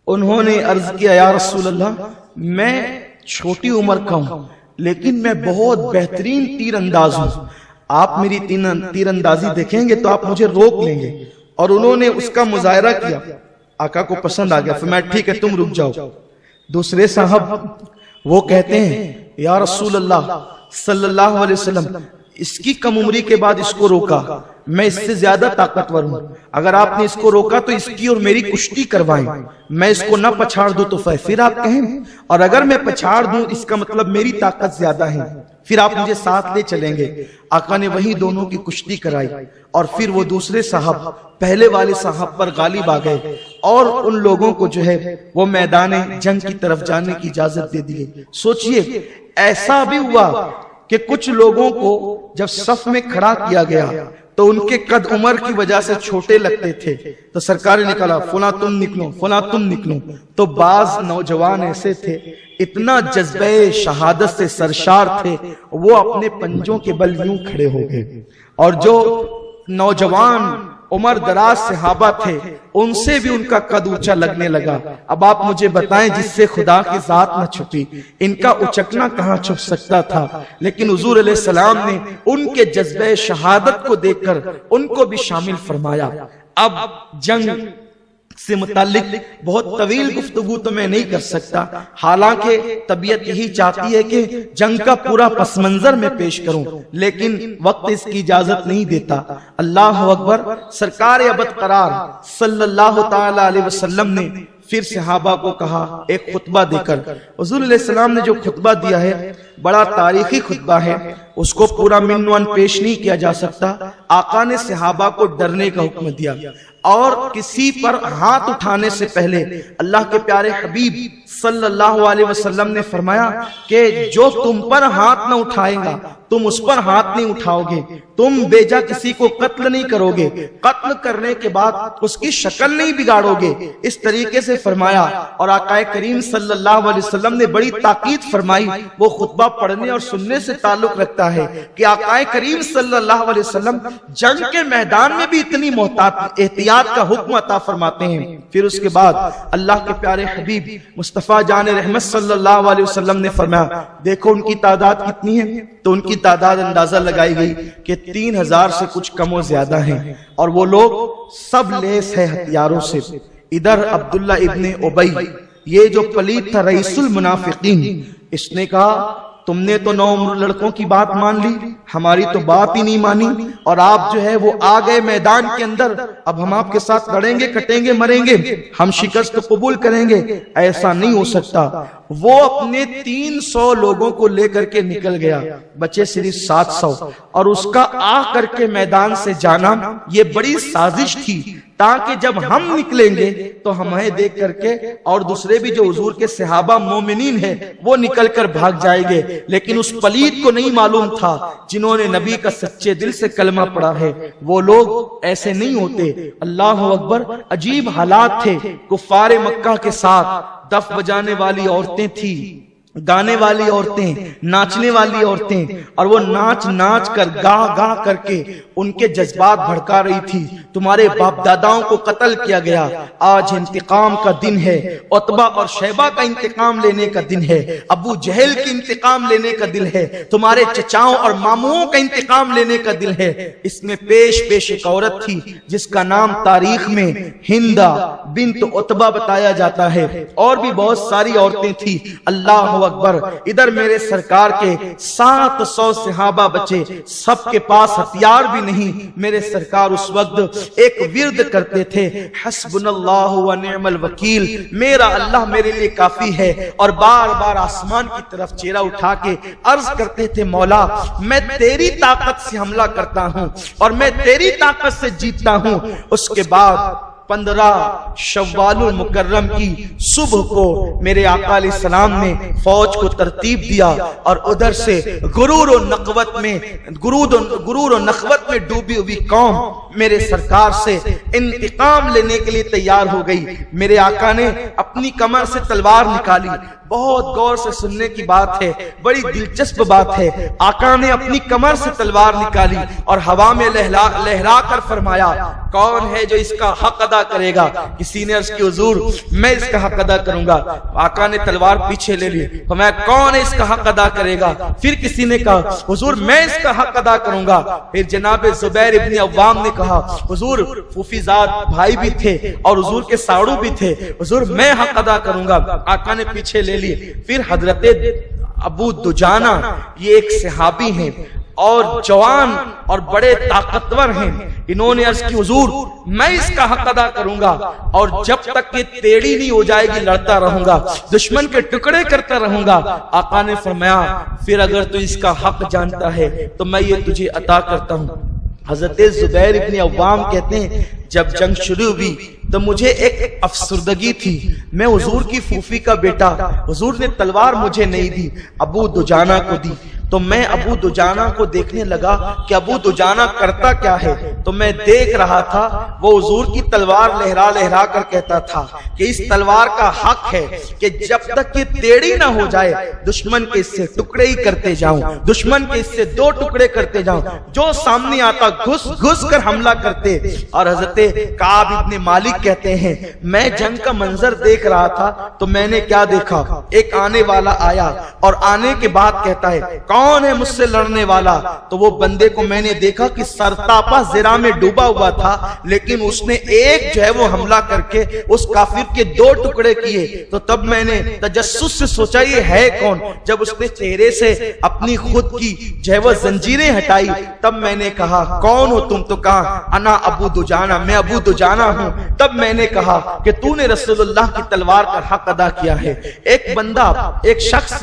انہوں نے عرض کیا یا رسول اللہ، میں چھوٹی عمر کا ہوں لیکن میں بہت بہترین تیر انداز ہوں، آپ میری تیر اندازی دیکھیں گے تو آپ مجھے روک لیں گے. اور انہوں نے اس کا مظاہرہ کیا، آقا کو پسند آ گیا، فرمایا ٹھیک ہے تم رک جاؤ. دوسرے صاحب وہ کہتے ہیں یا رسول اللہ صلی اللہ علیہ وسلم، اس کی کم عمری کے بعد اس کو روکا، میں اس سے زیادہ طاقتور ہوں، اگر آپ نے اس کو روکا تو اس کی اور میری کشتی کروائیں، میں اس کو نہ پچھاڑ دوں تو پھر آپ کہیں، اور اگر میں پچھاڑ دوں اس کا مطلب میری طاقت زیادہ ہے، پھر آپ مجھے ساتھ لے چلیں گے. آقا نے وہی دونوں کی کشتی کرائی، اور پھر وہ دوسرے صاحب پہلے والے صاحب پر غالب آ گئے، اور ان لوگوں کو جو ہے وہ میدان جنگ کی طرف جانے کی اجازت دے دی. سوچئے ایسا بھی ہوا کہ کچھ لوگوں کو جب صف میں کھڑا کیا گیا تو ان کے قد عمر کی وجہ سے چھوٹے لگتے تھے، تو سرکار نے نکالا فلاں تم نکلو، فلاں تم نکلو. تو بعض نوجوان ایسے تھے اتنا جذبہ شہادت سے سرشار تھے، وہ اپنے پنجوں کے بل یوں کھڑے ہو گئے. اور جو نوجوان عمر دراز صحابہ تھے ان سے بھی ان کا قد اونچا لگنے لگا. اب آپ مجھے بتائیں جس سے خدا کی ذات نہ چھپی، ان کا اچکنا کہاں چھپ سکتا تھا؟ لیکن حضور علیہ السلام نے ان کے جذبہ شہادت کو دیکھ کر ان کو بھی شامل فرمایا. اب جنگ سے متعلق بہت طویل گفتگو تو میں نہیں کر سکتا، حالانکہ طبیعت یہی چاہتی ہے کہ جنگ کا پورا پس منظر میں پیش کروں، لیکن وقت اس کی اجازت نہیں دیتا. اللہ اکبر. سرکار ابد قرار صلی اللہ تعالی علیہ وسلم نے پھر صحابہ کو کہا ایک خطبہ دے کر. حضور علیہ السلام نے جو خطبہ دیا ہے بڑا تاریخی خطبہ ہے، اس کو پورا منوان پیش نہیں کیا جا سکتا۔ آقا نے صحابہ کو ڈرنے کا حکم دیا اور کسی پر ہاتھ اٹھانے سے پہلے اللہ کے پیارے حبیب صلی اللہ علیہ وسلم نے فرمایا کہ جو تم پر ہاتھ نہ اٹھائے گا تم اس پر ہاتھ نہیں اٹھاؤ گے، تم بیجا کسی کو قتل نہیں کرو گے، قتل کرنے کے بعد اس کی شکل نہیں بگاڑو گے، اس طریقے سے فرمایا۔ اور آقا کریم صلی اللہ علیہ وسلم نے بڑی تاکید فرمائی۔ وہ خطبہ پڑھنے اور سننے سے تعلق رکھتا ہے کہ آقا کریم صلی اللہ علیہ وسلم جنگ کے میدان میں بھی اتنی احتیاط کا حکم عطا فرماتے ہیں۔ پھر اس کے بعد اللہ کے پیارے حبیب مصطفیٰ جان رحمت صلی اللہ علیہ وسلم نے فرمایا دیکھو ان کی تعداد کتنی ہے، تو ان کی تعداد اندازہ لگائی گئی کہ 3000 سے کچھ کم و زیادہ ہیں، اور وہ لوگ سب لیس ہے ہتھیاروں سے۔ ادھر عبداللہ ابن ابی، یہ جو پلیت تھا رئیس المنافقین، اس نے کہا تم نے تو 9 لڑکوں کی بات مان لی، ہماری تو بات ہی نہیں مانی، اور آپ جو ہے وہ آ گئے میدان کے اندر، اب ہم آپ کے ساتھ لڑیں گے، کٹیں گے، مریں گے، ہم شکست قبول کریں گے، ایسا نہیں ہو سکتا۔ وہ اپنے 300 لوگوں کو لے کر کے نکل گیا، بچے صرف 700، اور اس کا آ کر کے میدان سے جانا یہ بڑی سازش تھی تاکہ جب ہم نکلیں گے تو ہمیں دیکھ کر کے اور دوسرے بھی جو حضور کے صحابہ مومنین ہیں وہ نکل کر بھاگ جائیں گے، لیکن اس پلیت کو نہیں معلوم تھا جنہوں نے نبی کا سچے دل سے کلمہ پڑھا ہے وہ لوگ ایسے نہیں ہوتے۔ اللہ اکبر، عجیب حالات تھے کفار مکہ کے ساتھ۔ دف بجانے والی عورتیں تھی، گانے والی عورتیں، ناچنے والی عورتیں، اور وہ ناچ ناچ کر گا گا کر کے ان کے جذبات بھڑکا رہی تھی۔ تمہارے باپ داداؤں کو قتل کیا گیا، آج انتقام کا دن ہے، عتبہ اور شیبہ کا انتقام لینے کا دن ہے، ابو جہل کی انتقام لینے کا دن ہے، تمہارے چچاؤں اور ماموں کا انتقام لینے کا دن ہے۔ اس میں پیش ایک عورت تھی جس کا نام تاریخ میں ہندہ بنت عتبہ بتایا جاتا ہے، اور بھی بہت ساری عورتیں تھی۔ اللہ اکبر، ادھر میرے سرکار کے 700 صحابہ بچے، سب کے پاس ہتھیار بھی نہیں۔ میرے سرکار اس وقت ایک ورد کرتے تھے، حسبنا اللہ و نعم الوکیل، میرا اللہ میرے لیے کافی ہے، اور بار بار آسمان کی طرف چہرہ اٹھا کے عرض کرتے تھے مولا میں تیری طاقت سے حملہ کرتا ہوں اور میں تیری طاقت سے جیتتا ہوں۔ اس کے بعد 15 شوال المکرم کی صبح کو میرے آقا علیہ السلام نے فوج کو ترتیب دیا، اور ادھر سے غرور و نخوت میں ڈوبی ہوئی قوم میرے سرکار سے انتقام لینے کے لیے تیار ہو گئی۔ میرے آقا نے اپنی کمر سے تلوار نکالی، بہت غور سے سننے کی بات ہے، بڑی دلچسپ بات ہے۔ آقا نے اپنی کمر سے تلوار نکالی اور ہوا میں لہرا کر فرمایا کون ہے جو اس کا حق ادا کرے گا؟ کسی نے عرض کی حضور میں اس کا حق ادا کروں گا۔ آقا نے تلوار پیچھے لے لی، فرمایا کون ہے اس کا حق ادا کرے گا؟ پھر کسی نے کہا حضور میں اس کا حق ادا کروں گا۔ پھر جناب زبیر ابن عوام نے کہا حضور پھوفی زاد بھائی بھی تھے اور حضور کے ساڑو بھی تھے، حضور میں حق ادا کروں گا۔ آقا نے پیچھے لے لی۔ پھر حضرت ابو دجانہ، یہ ایک صحابی ہیں اور جوان اور بڑے طاقتور ہیں، انہوں نے عرض کی حضور میں اس کا حق ادا کروں گا، اور جب تک یہ ٹیڑھی نہیں ہو جائے گی لڑتا رہوں گا، دشمن کے ٹکڑے کرتا رہوں گا۔ آقا نے فرمایا پھر اگر تو اس کا حق جانتا ہے تو میں یہ تجھے عطا کرتا ہوں۔ حضرت زبیر ابن عوام کہتے ہیں جب جنگ شروع ہوئی تو مجھے ایک افسردگی تھی، میں حضور کی پھوفی کا بیٹا، حضور نے تلوار مجھے نہیں دی، ابو دجانہ کو دی، تو میں ابو دجانہ کو دیکھنے لگا کہ ابو دجانہ کرتا کیا ہے، تو میں دیکھ رہا تھا وہ حضور کی تلوار لہرا لہرا کر کہتا تھا کہ اس تلوار کا حق ہے کہ جب تک یہ ٹیڑھی نہ ہو جائے دشمن کے اس سے ٹکڑے ہی کرتے جاؤں، دشمن کے اس سے 2 ٹکڑے کرتے جاؤں، جو سامنے آتا گھس گھس کر حملہ کرتے۔ اور حضرت کعب ابن مالک کہتے ہیں میں جنگ کا منظر دیکھ رہا تھا تو میں نے کیا دیکھا، ایک آنے والا آیا اور آنے کے بعد کہتا ہے کون ہے مجھ سے لڑنے والا؟ تو وہ بندے کو میں نے دیکھا کہ سرتاپا زرا میں ڈوبا ہوا تھا، لیکن اس نے ایک جو ہے وہ حملہ کر کے اس کافر کے 2 ٹکڑے کیے۔ تو تب میں نے تجسس سے سوچا یہ ہے کون؟ جب اس نے چہرے سے اپنی خود کی جو ہے وہ زنجیریں ہٹائی تب میں نے کہا کون ہو تم؟ تو کہا انا ابو دجانہ، میں ابو دجانہ ہوں۔ تب میں نے کہا کہ تو نے رسول اللہ کی تلوار کا حق ادا کیا ہے۔ ایک بندہ، ایک شخص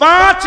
5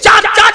4-5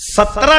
17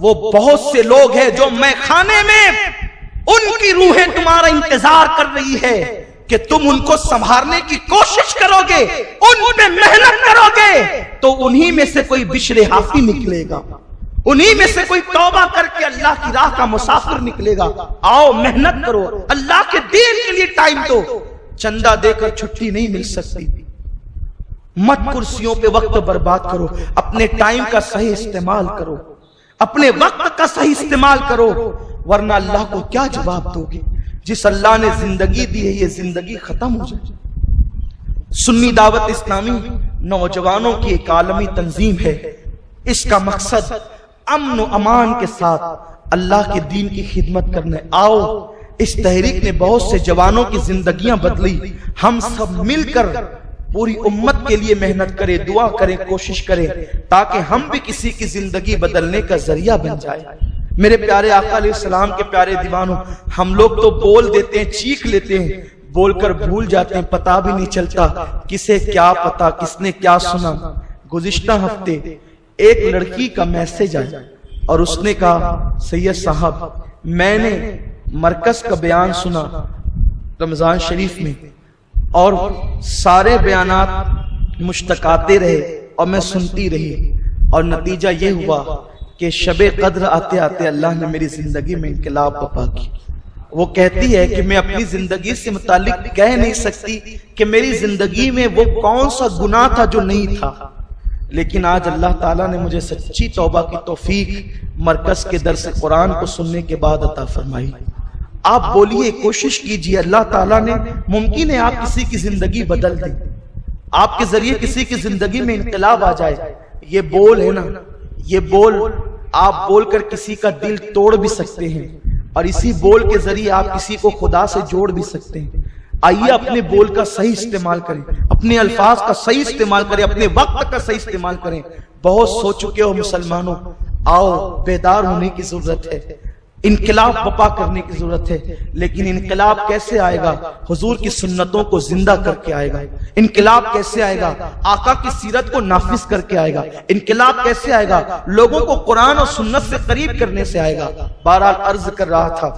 وہ بہت سے لوگ ہیں جو میں خانے میں ان کی روحیں تمہارا انتظار کر رہی ہے کہ تم ان کو سنبھالنے کی کوشش کرو گے، ان پہ محنت کرو گے تو انہی میں سے کوئی بشر حافی نکلے گا، انہی میں سے کوئی توبہ کر کے اللہ کی راہ کا مسافر نکلے گا۔ آؤ محنت کرو، اللہ کے دین کے لیے ٹائم دو، چندہ دے کر چھٹی نہیں مل سکتی۔ مت کرسیوں پہ وقت برباد کرو، اپنے ٹائم کا صحیح استعمال کرو، اپنے وقت کا صحیح استعمال کرو، ورنہ اللہ کو کیا جواب دو گے؟ جس اللہ نے زندگی دی ہے یہ زندگی ختم ہو جائے۔ سنی دعوت اسلامی نوجوانوں کی ایک عالمی تنظیم ہے، اس کا مقصد امن و امان کے ساتھ اللہ کے دین کی خدمت کرنا ہے۔ آؤ، اس تحریک نے بہت سے جوانوں کی زندگیاں بدلی، ہم سب مل کر پوری امت کے لیے محنت کریں، دعا کریں، کوشش کریں تاکہ ہم بھی کسی کی زندگی بدلنے کا ذریعہ بن جائے۔ میرے پیارے آقا علیہ السلام کے پیارے دیوانوں، ہم لوگ تو بول دیتے ہیں، چیخ لیتے ہیں، بول کر بھول جاتے ہیں، پتہ بھی نہیں چلتا کسے کیا پتا، کس نے کیا سنا۔ گزشتہ ہفتے ایک لڑکی کا میسج آیا اور اس نے کہا، سید صاحب میں نے مرکز کا بیان سنا رمضان شریف میں اور سارے بیانات مشتقاتے رہے اور میں سنتی رہی، اور نتیجہ یہ ہوا کہ شب قدر آتے آتے اللہ نے میری زندگی میں انقلاب برپا کی۔ وہ کہتی ہے کہ میں اپنی زندگی سے متعلق کہہ نہیں سکتی کہ میری زندگی میں وہ کون سا گناہ تھا جو نہیں تھا، لیکن آج اللہ تعالیٰ نے مجھے سچی توبہ کی توفیق مرکز کے درس قرآن کو سننے کے بعد عطا فرمائی۔ آپ بولیے، کوشش کیجئے، اللہ تعالیٰ نے، ممکن ہے آپ کسی کی زندگی بدل دیں، آپ کے ذریعے کسی کی زندگی میں انقلاب آ جائے۔ یہ بول ہے نا، یہ بول آپ بول کر کسی کا دل توڑ بھی سکتے ہیں، اور اسی بول کے ذریعے آپ کسی کو خدا سے جوڑ بھی سکتے ہیں۔ آئیے اپنے بول کا صحیح استعمال کریں، اپنے الفاظ کا صحیح استعمال کریں، اپنے وقت کا صحیح استعمال کریں۔ بہت سو چکے ہو مسلمانوں، آؤ بیدار ہونے کی ضرورت ہے، انقلاب برپا کرنے کی ضرورت ہے۔ لیکن انقلاب کیسے آئے گا؟ حضور کی سنتوں کو زندہ کر کے آئے گا۔ انقلاب کیسے آئے گا؟ آقا کی سیرت کو نافذ کر کے آئے گا۔ انقلاب کیسے آئے گا؟ لوگوں کو قرآن اور سنت سے قریب کرنے سے آئے گا۔ بہرحال عرض کر رہا تھا،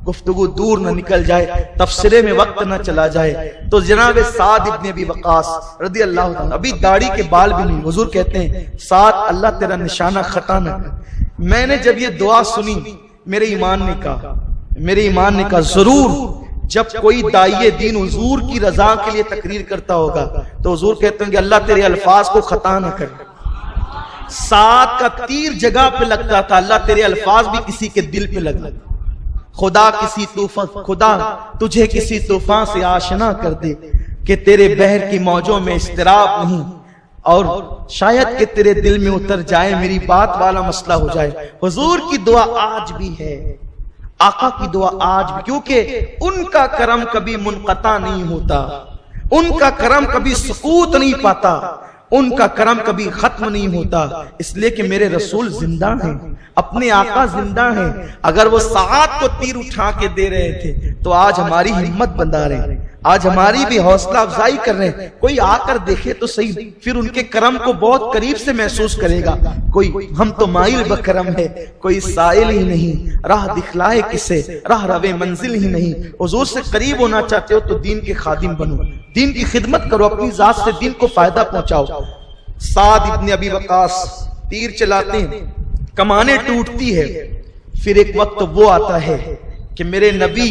گفتگو دور نہ نکل جائے، تفسیرے میں وقت نہ چلا جائے، تو جناب سعد ابن ابی وقاص رضی اللہ عنہ، ابھی داڑھی کے بال بھی نہیں، حضور کہتے ہیں سعد اللہ تیرا نشانہ خطا نہ کر۔ میں نے جب یہ دعا سنی، میرے ایمان نے کہا ضرور جب کوئی داعی دین حضور کی رضا کے لیے تقریر کرتا ہوگا تو حضور کہتے ہیں کہ اللہ تیرے الفاظ کو خطا نہ کر۔ سعد کا تیر جگہ پہ لگتا تھا، اللہ تیرے الفاظ بھی کسی کے دل پہ لگ لگ۔ خدا تجھے کسی طوفان سے آشنا کر دے کہ تیرے بحر کی موجوں میں اضطراب نہیں، اور شاید کہ تیرے دل میں اتر جائے، میری بات والا مسئلہ ہو جائے۔ حضور کی دعا آج بھی ہے، آقا کی دعا آج بھی، کیونکہ ان کا کرم کبھی منقطع نہیں ہوتا، ان کا کرم کبھی سقوط نہیں پاتا، ان کا کرم کبھی ختم نہیں ہوتا، اس لیے کہ میرے رسول زندہ ہیں، اپنے آقا زندہ ہیں۔ اگر وہ سعد کو تیر اٹھا کے دے رہے تھے تو آج ہماری ہمت بندھا رہے ہیں، آج ہماری بھی حوصلہ افزائی کر رہے ہیں۔ کوئی آ کر دیکھے تو صحیح، پھر ان کے کرم کو بہت قریب سے محسوس کرے گا۔ کوئی ہم تو مائل بکرم ہے، کوئی سائل ہی نہیں، راہ دکھلائے کسے، راہ روے منزل ہی نہیں۔ حضور سے قریب ہونا چاہتے ہو تو دین کے خادم بنو، دین کی خدمت کرو، اپنی ذات سے دین کو فائدہ پہنچاؤ۔ سعد ابن ابی وقاص تیر چلاتے ہیں، کمانیں ٹوٹتی ہے، پھر ایک وقت وہ آتا ہے کہ میرے نبی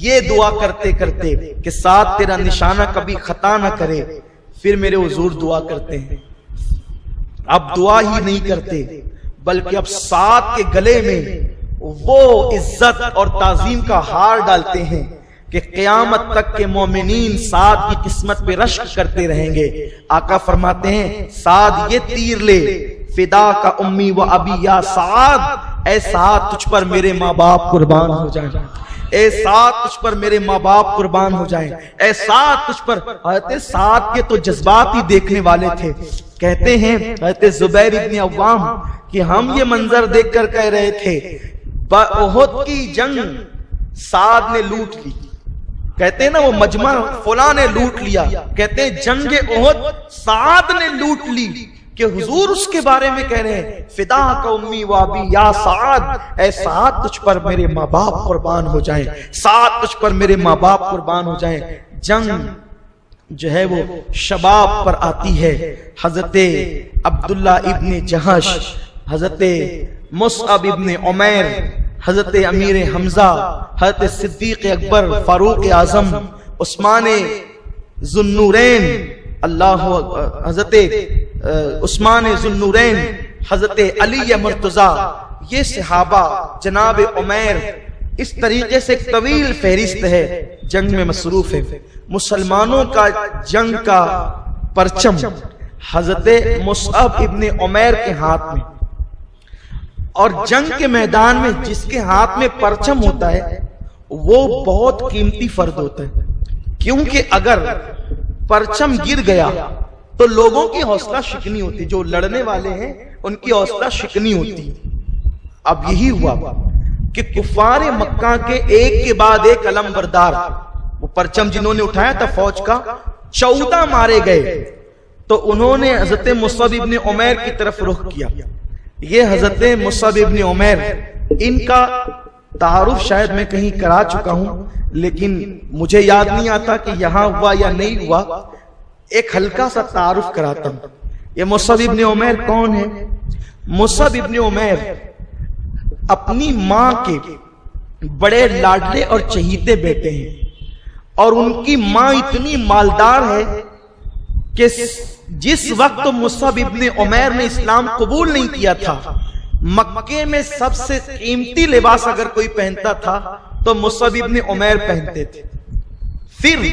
یہ دعا کرتے کرتے کہ سعد تیرا نشانہ کبھی خطا نہ کرے، پھر میرے حضور دعا کرتے ہیں۔ اب دعا ہی نہیں کرتے بلکہ اب سعد کے گلے میں وہ عزت اور تعظیم کا ہار ڈالتے ہیں کہ قیامت تک کے مومنین سعد کی قسمت پہ رشک کرتے رہیں گے۔ آقا فرماتے ہیں سعد یہ تیر لے، فدا کا امی و ابی یا سعد، اے سعد تجھ پر میرے ماں باپ قربان ہو جائیں، اے سعد تجھ پر میرے ماں باپ قربان ہو جائیں، اے سعد تجھ پر۔ حضرت سعد کے تو جذبات ہی دیکھنے والے تھے۔ کہتے ہیں حضرت زبیر ابن عوام کہ ہم یہ منظر دیکھ کر کہہ رہے تھے احد کی جنگ سعد نے لوٹ لی، کہتے ہیں نا وہ مجمع فلاں نے لوٹ لیا، کہتے ہیں جنگ احد سعد نے لوٹ لی، کہ حضور اس کے بارے میں کہہ رہے ہیں فدا کا امی و ابی یا سعد، اے سعد تجھ پر میرے ماں باپ قربان ہو جائیں، سعد تجھ پر میرے ماں باپ قربان ہو جائیں۔ جنگ جو ہے وہ شباب پر آتی ہے۔ حضرت عبداللہ ابن جہش، حضرت مصعب ابن عمیر، حضرت امیر حمزہ، حضرت صدیق اکبر، فاروق اعظم، عثمان ذو النورین، حضرت عثمان ذو النورین، حضرت علی مرتضیٰ، یہ صحابہ، جناب عمیر، اس طریقے سے ایک طویل فہرست ہے، جنگ میں مصروف ہے۔ مسلمانوں کا جنگ کا پرچم حضرت مصعب ابن عمیر کے ہاتھ میں، اور جنگ کے میدان میں جس کے ہاتھ میں پرچم ہوتا ہے وہ بہت قیمتی فرد ہوتا ہے، کیونکہ اگر پرچم گر گیا تو لوگوں کی حوصلہ شکنی ہوتی، جو لڑنے والے ہیں ان کی حوصلہ شکنی ہوتی۔ اب یہی ہوا کہ کفار مکہ کے ایک کے بعد ایک علم بردار، وہ پرچم جنہوں نے اٹھایا تھا فوج کا، 14 مارے گئے، تو انہوں نے حضرت مصعب ابن عمیر کی طرف رخ کیا۔ یہ حضرت مصعب ابن عمیر، ان کا تعارف شاید میں کہیں کرا چکا ہوں لیکن مجھے یاد نہیں آتا کہ یہاں ہوا یا نہیں ہوا، ایک ہلکا سا تعارف کراتا ہوں۔ یہ مصعب ابن عمیر کون ہے؟ مصعب ابن عمیر اپنی ماں کے بڑے لاڈلے اور چہیتے بیٹے ہیں، اور ان کی ماں اتنی مالدار ہے کہ جس وقت مصعب ابن عمیر نے اسلام قبول نہیں کیا تھا، مکے میں سب سے قیمتی لباس اگر کوئی پہنتا تھا تو مصعب ابن عمیر پہنتے تھے، پھر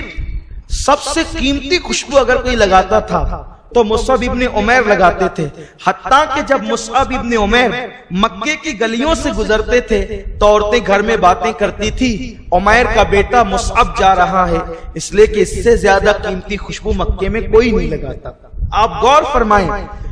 سب سے قیمتی خوشبو اگر کوئی لگاتا تھا تو مصعب ابن عمیر لگاتے تھے، حتیٰ کہ جب مصعب ابن عمیر مکے کی گلیوں سے گزرتے تھے تو عورتیں گھر میں باتیں کرتی تھی عمیر کا بیٹا مصعب جا رہا ہے، اس لیے کہ اس سے زیادہ قیمتی خوشبو مکے میں کوئی نہیں لگاتا۔ آپ غور فرمائیں،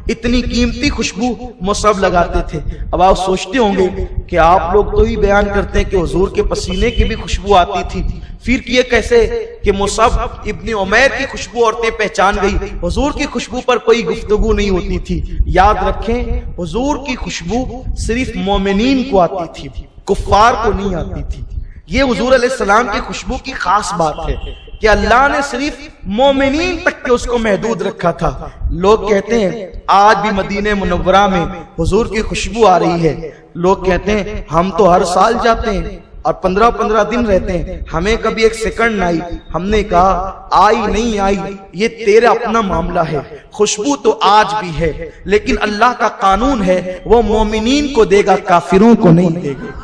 اتنی قیمتی خوشبو مصعب لگاتے تھے۔ اب آپ سوچتے ہوں گے کہ آپ لوگ تو ہی بیان کرتے ہیں کہ حضور کے پسینے کی بھی خوشبو آتی تھی، پھر یہ کیسے کہ مصعب ابن عمیر کی خوشبو عورتیں پہچان گئی، حضور کی خوشبو پر کوئی گفتگو نہیں ہوتی تھی؟ یاد رکھیں، حضور کی خوشبو صرف مومنین کو آتی تھی، کفار کو نہیں آتی تھی۔ یہ حضور علیہ السلام کی خوشبو کی خاص بات ہے کہ اللہ نے صرف مومنین تک کے اس کو محدود رکھا تھا۔ لوگ کہتے ہیں آج بھی مدینہ منورہ میں حضور کی خوشبو آ رہی ہے، لوگ کہتے ہیں ہم تو ہر سال جاتے ہیں اور 15 دن رہتے ہیں، ہمیں کبھی ایک سیکنڈ نہ آئی۔ ہم نے کہا آئی نہیں آئی یہ تیرا اپنا معاملہ ہے، خوشبو تو آج بھی ہے، لیکن اللہ کا قانون ہے وہ مومنین کو دے گا، کافروں کو نہیں دے گا۔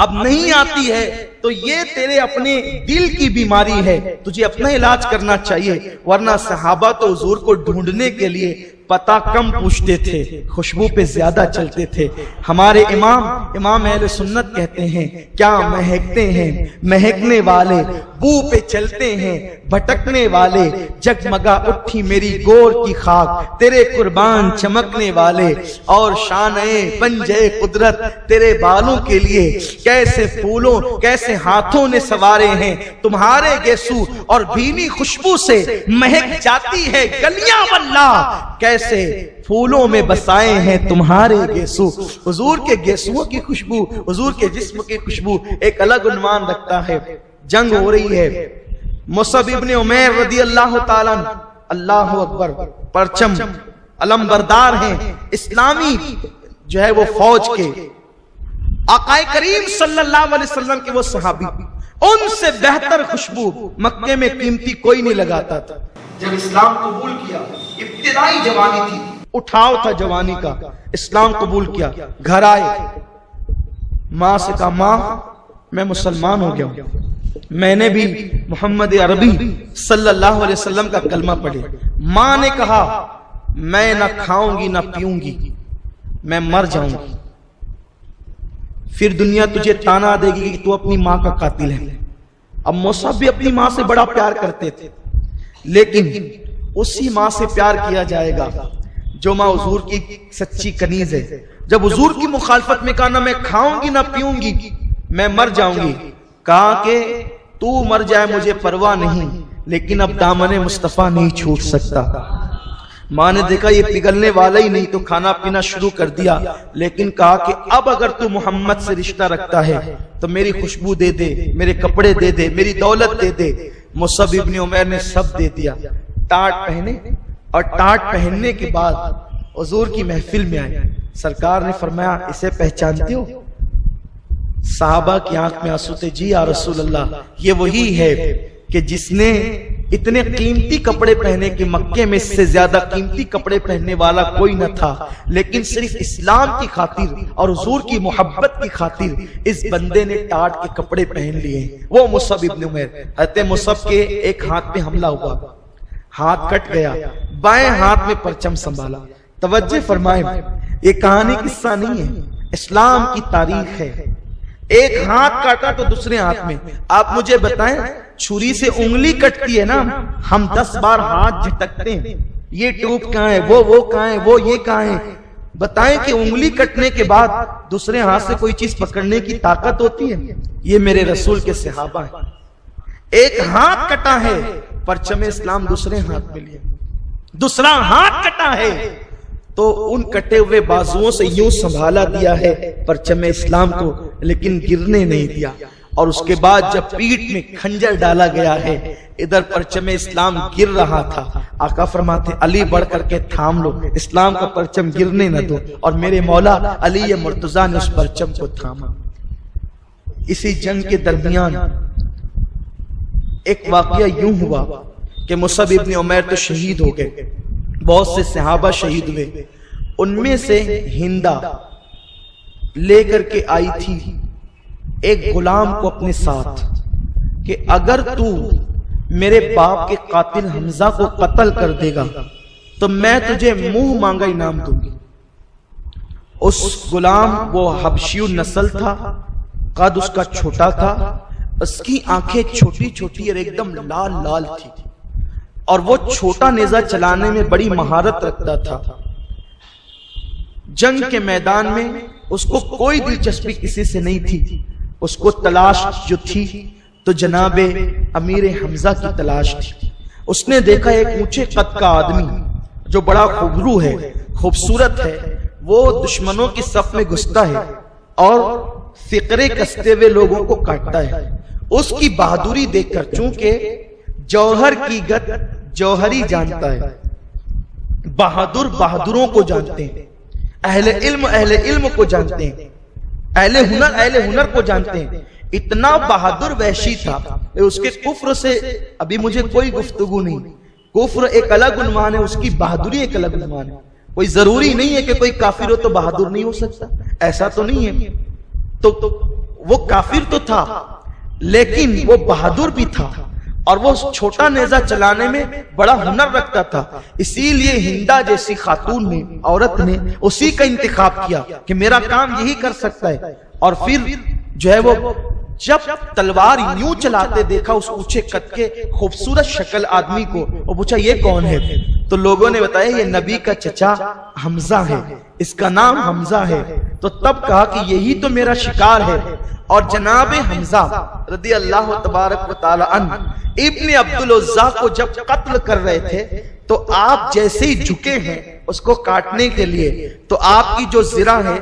اب نہیں آتی ہے تو یہ تیرے اپنے دل کی بیماری ہے، تجھے اپنا علاج کرنا چاہیے، ورنہ صحابہ تو حضور کو ڈھونڈنے کے لیے پتہ کم پوچھتے تھے، خوشبو پہ زیادہ چلتے تھے۔ ہمارے امام اہل سنت کہتے ہیں کیا مہکتے ہیں مہکنے والے، بو پہ چلتے ہیں بھٹکنے والے، جگمگا اٹھی میری گور کی خاک تیرے قربان چمکنے والے، اور شانئے پنجے قدرت تیرے بالوں کے لیے کیسے پھولوں کیسے ہاتھوں نے سوارے ہیں، تمہارے گیسو اور بھینی خوشبو سے مہک جاتی ہے گلیاں واللہ، کیسے پھولوں میں بسائے ہیں تمہارے گیسو۔ حضور کے گیسوؤں کی خوشبو، حضور کے جسم کی خوشبو ایک الگ عنوان رکھتا ہے۔ جنگ ہو رہی ہے، مصعب ابن عمیر رضی اللہ تعالیٰ عنہ، اللہ اکبر، پرچم علم بردار ہیں اسلامی جو ہے وہ فوج کے، آقا کریم صلی اللہ علیہ وسلم کے وہ صحابی، ان سے بہتر خوشبو مکے میں قیمتی کوئی نہیں لگاتا تھا۔ جب اسلام قبول کیا، ابتدائی جوانی تھی، اٹھاؤ تھا جوانی کا، اسلام قبول کیا، گھر آئے، ماں سے کہا ماں میں مسلمان ہو گیا ہوں، میں نے بھی محمد عربی صلی اللہ علیہ وسلم کا کلمہ پڑھے۔ ماں نے کہا میں نہ کھاؤں گی نہ پیوں گی، میں مر جاؤں گی، پھر دنیا تجھے تانا دے گی کہ تو اپنی ماں کا قاتل ہے۔ اب مصعب بھی اپنی ماں سے بڑا پیار کرتے تھے، لیکن اسی ماں سے پیار کیا جائے گا جو ماں حضور کی سچی کنیز ہے۔ جب حضور کی مخالفت میں کہا نہ میں کھاؤں گی نہ پیوں گی، میں مر جاؤں گی، کہا کہ تو مر جائے مجھے پرواہ نہیں، لیکن اب دامن مصطفیٰ نہیں چھوٹ سکتا۔ ماں نے دیکھا یہ پگھلنے والا ہی نہیں تو کھانا پینا شروع کر دیا، لیکن کہا کہ اب اگر تو محمد سے رشتہ رکھتا ہے تو میری خوشبو دے دے، میرے کپڑے دے دے، میری دولت دے دے۔ مصعب ابن عمیر نے سب دے دیا، ٹاٹ پہنے، اور ٹاٹ پہننے کے بعد حضور کی محفل میں آئے۔ سرکار نے فرمایا اسے پہچانتے ہو؟ صحابہ کی آنکھ میں آنسو تھے، جی یا رسول اللہ یہ وہی ہے کہ جس نے اتنے قیمتی کپڑے پہنے کہ مکے میں اس سے زیادہ قیمتی کپڑے پہننے والا کوئی نہ تھا، لیکن صرف اسلام کی خاطر اور حضور کی محبت کی خاطر اس بندے نے ٹاٹ کے کپڑے پہن لیے۔ وہ مصعب ابن عمیر، حضرت مصعب کے ایک ہاتھ پہ حملہ ہوا، ہاتھ کٹ گیا، بائیں ہاتھ میں پرچم سنبھالا۔ توجہ فرمائیں، یہ کہانی قصہ نہیں ہے، اسلام کی تاریخ ہے۔ ایک ہاتھ کاٹا تو دوسرے ہاتھ میں۔ آپ مجھے بتائیں، چھری سے انگلی کٹتی ہے نا، ہم 10 بار ہاتھ جھٹکتے ہیں، یہ ٹوپ کہاں ہے، وہ کہاں ہے، وہ یہ کہاں ہے۔ بتائیں کہ انگلی کٹنے کے بعد دوسرے ہاتھ سے کوئی چیز پکڑنے کی طاقت ہوتی ہے؟ یہ میرے رسول کے صحابہ ہیں۔ ایک ہاتھ کٹا ہے، پرچم اسلام دوسرے ہاتھ میں لیا، دوسرا ہاتھ کٹا ہے تو ان کٹے ہوئے بازوؤں سے یوں سنبھالا دیا ہے پرچم اسلام کو، لیکن گرنے نہیں دیا۔ اور اس کے بعد جب پیٹھ میں کھنجر ڈالا گیا ہے، ادھر پرچم اسلام گر رہا تھا، آقا فرماتے علی بڑھ کر کے تھام لو، اسلام کا پرچم گرنے نہ دو، اور میرے مولا علی مرتضیٰ نے اس پرچم کو تھاما۔ اسی جنگ کے درمیان ایک واقعہ یوں ہوا کہ مصعب ابن عمیر تو شہید ہو گئے، بہت سے صحابہ شہید ہوئے، ان میں سے ہندا لے کر کے آئی تھی ایک غلام کو اپنے ساتھ کہ اگر تو میرے باپ کے قاتل حمزہ کو قتل کر دے گا تو میں تجھے منہ مانگا انعام دوں گی۔ اس غلام وہ حبشی نسل تھا، قد اس کا چھوٹا تھا، اس کی آنکھیں چھوٹی چھوٹی اور ایک دم لال لال تھی، اور وہ چھوٹا نیزہ چلانے میں بڑی مہارت رکھتا تھا۔ جنگ کے میدان میں اس کو کوئی دلچسپی کسی سے نہیں تھی، اس کو تلاش جو تھی تو جناب امیر حمزہ کی تلاش تھی۔ اس نے دیکھا ایک اونچے قد کا آدمی جو بڑا خوبرو ہے، خوبصورت ہے، وہ دشمنوں کی صف میں گھستا ہے اور فقرے کستے ہوئے لوگوں کو کاٹتا ہے۔ اس کی بہادری دیکھ کر، چونکہ جوہر کی گت جوہری جانتا ہے، بہادر بہادروں کو جانتے ہیں، اہل علم کو جانتے ہیں، اہل ہنر کو جانتے ہیں۔ اتنا بہادر وحشی تھا، اس کے کفر سے ابھی مجھے کوئی گفتگو نہیں، کفر ایک الگ عنوان ہے، اس کی بہادری ایک الگ عنوان ہے۔ کوئی ضروری نہیں ہے کہ کوئی کافر ہو تو بہادر نہیں ہو سکتا، ایسا تو نہیں ہے۔ تو وہ کافر تو تھا لیکن وہ بہادر بھی تھا، اور وہ چھوٹا نیزہ چلانے میں بڑا ہنر رکھتا تھا۔ اسی لیے ہندا جیسی خاتون نے، عورت نے اسی کا انتخاب کیا کہ میرا کام یہی کر سکتا ہے۔ اور پھر جو ہے وہ جب تلوار یوں چلاتے دیکھا اس اونچے قد کے خوبصورت شکل آدمی کو، وہ پوچھا یہ کون ہے؟ تو لوگوں نے بتایا یہ نبی کا چچا حمزہ ہے، اس کا نام حمزہ ہے۔ تو تب کہا کہ یہی تو میرا شکار ہے۔ اور جناب حمزہ رضی اللہ تبارک و تعالی عنہ ابن عبدالعزیٰ کو جب قتل کر رہے تھے تو آپ جیسے ہی جھکے ہیں اس کو کاٹنے کے لیے تو آپ کی جو زرہ ہے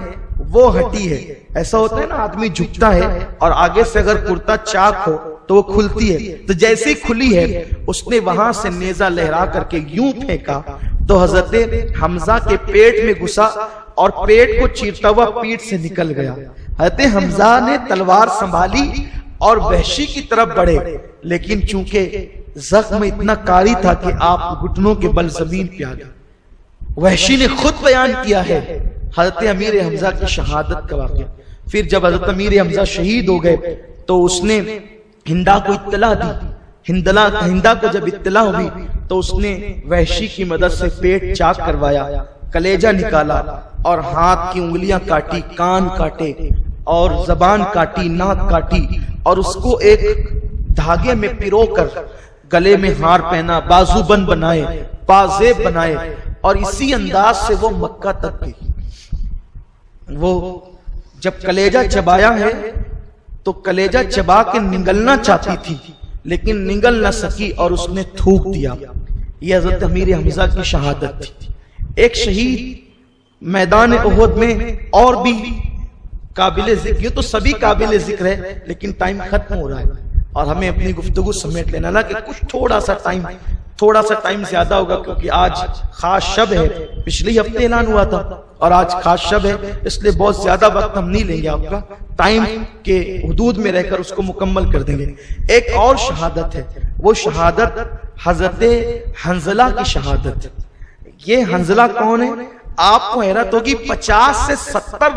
وہ ہٹی ہے۔ ایسا ہوتا ہے نا، آدمی جھکتا ہے اور آگے سے اگر کرتا چاک ہو تو وہ کھلتی ہے، تو جیسے ہی کھلی ہے اس نے وہاں سے نیزہ لہرا کر کے یوں پھینکا تو حضرت حمزہ کے پیٹ میں گھسا اور پیٹ کو چیرتا ہوا پیٹ سے نکل گیا۔ حضرت حمزہ نے تلوار سنبھالی اور وحشی کی طرف بڑھے، لیکن چونکہ زخم اتنا کاری تھا کہ آپ گھٹنوں کے بل زمین پہ آ گئے۔ وحشی نے خود بیان کیا ہے حضرت امیر حمزہ کی شہادت کا واقعہ۔ پھر جب حضرت امیر حمزہ شہید ہو گئے تو اس نے ہندا کو اطلاع دی۔ ہندا کو جب اطلاع ہوئی تو اس نے وحشی کی مدد سے پیٹ چاک کروایا، کلیجہ نکالا اور ہاتھ کی انگلیاں کاٹی، کان کاٹے اور زبان کاٹی، ناک کاٹی، اور اس کو ایک دھاگے میں پرو کر گلے میں ہار پہنا، بازو بند بنائے، پازیب بنائے، اور اسی انداز سے وہ مکہ تک گئی۔ وہ جب کلیجہ چبایا ہے تو کلیجہ چبا کے نگلنا چاہتی تھی لیکن نگل نہ سکی اور اس نے تھوک دیا۔ یہ حضرت امیر حمزہ کی شہادت تھی. ایک شہید میدان احد میں اور بھی قابل ذکر، یہ تو سبھی قابل ذکر ہے لیکن ٹائم ختم ہو رہا ہے اور ہمیں اپنی گفتگو سمیٹ لینا نا کہ کچھ تھوڑا سا ٹائم زیادہ ہوگا کیونکہ آج خاص شب ہے. پچھلے ہفتے اعلان ہوا تھا اور آج خاص شب ہے، اس لیے بہت زیادہ وقت ہم نہیں لیں گے آپ کا، ٹائم کے حدود میں رہ کر اس کو مکمل کر دیں گے. ایک اور شہادت ہے، وہ شہادت حضرت حنظلہ کی شہادت. یہ حنظلہ کون ہے؟ آپ کو حیرت ہوگی، 50 سے 70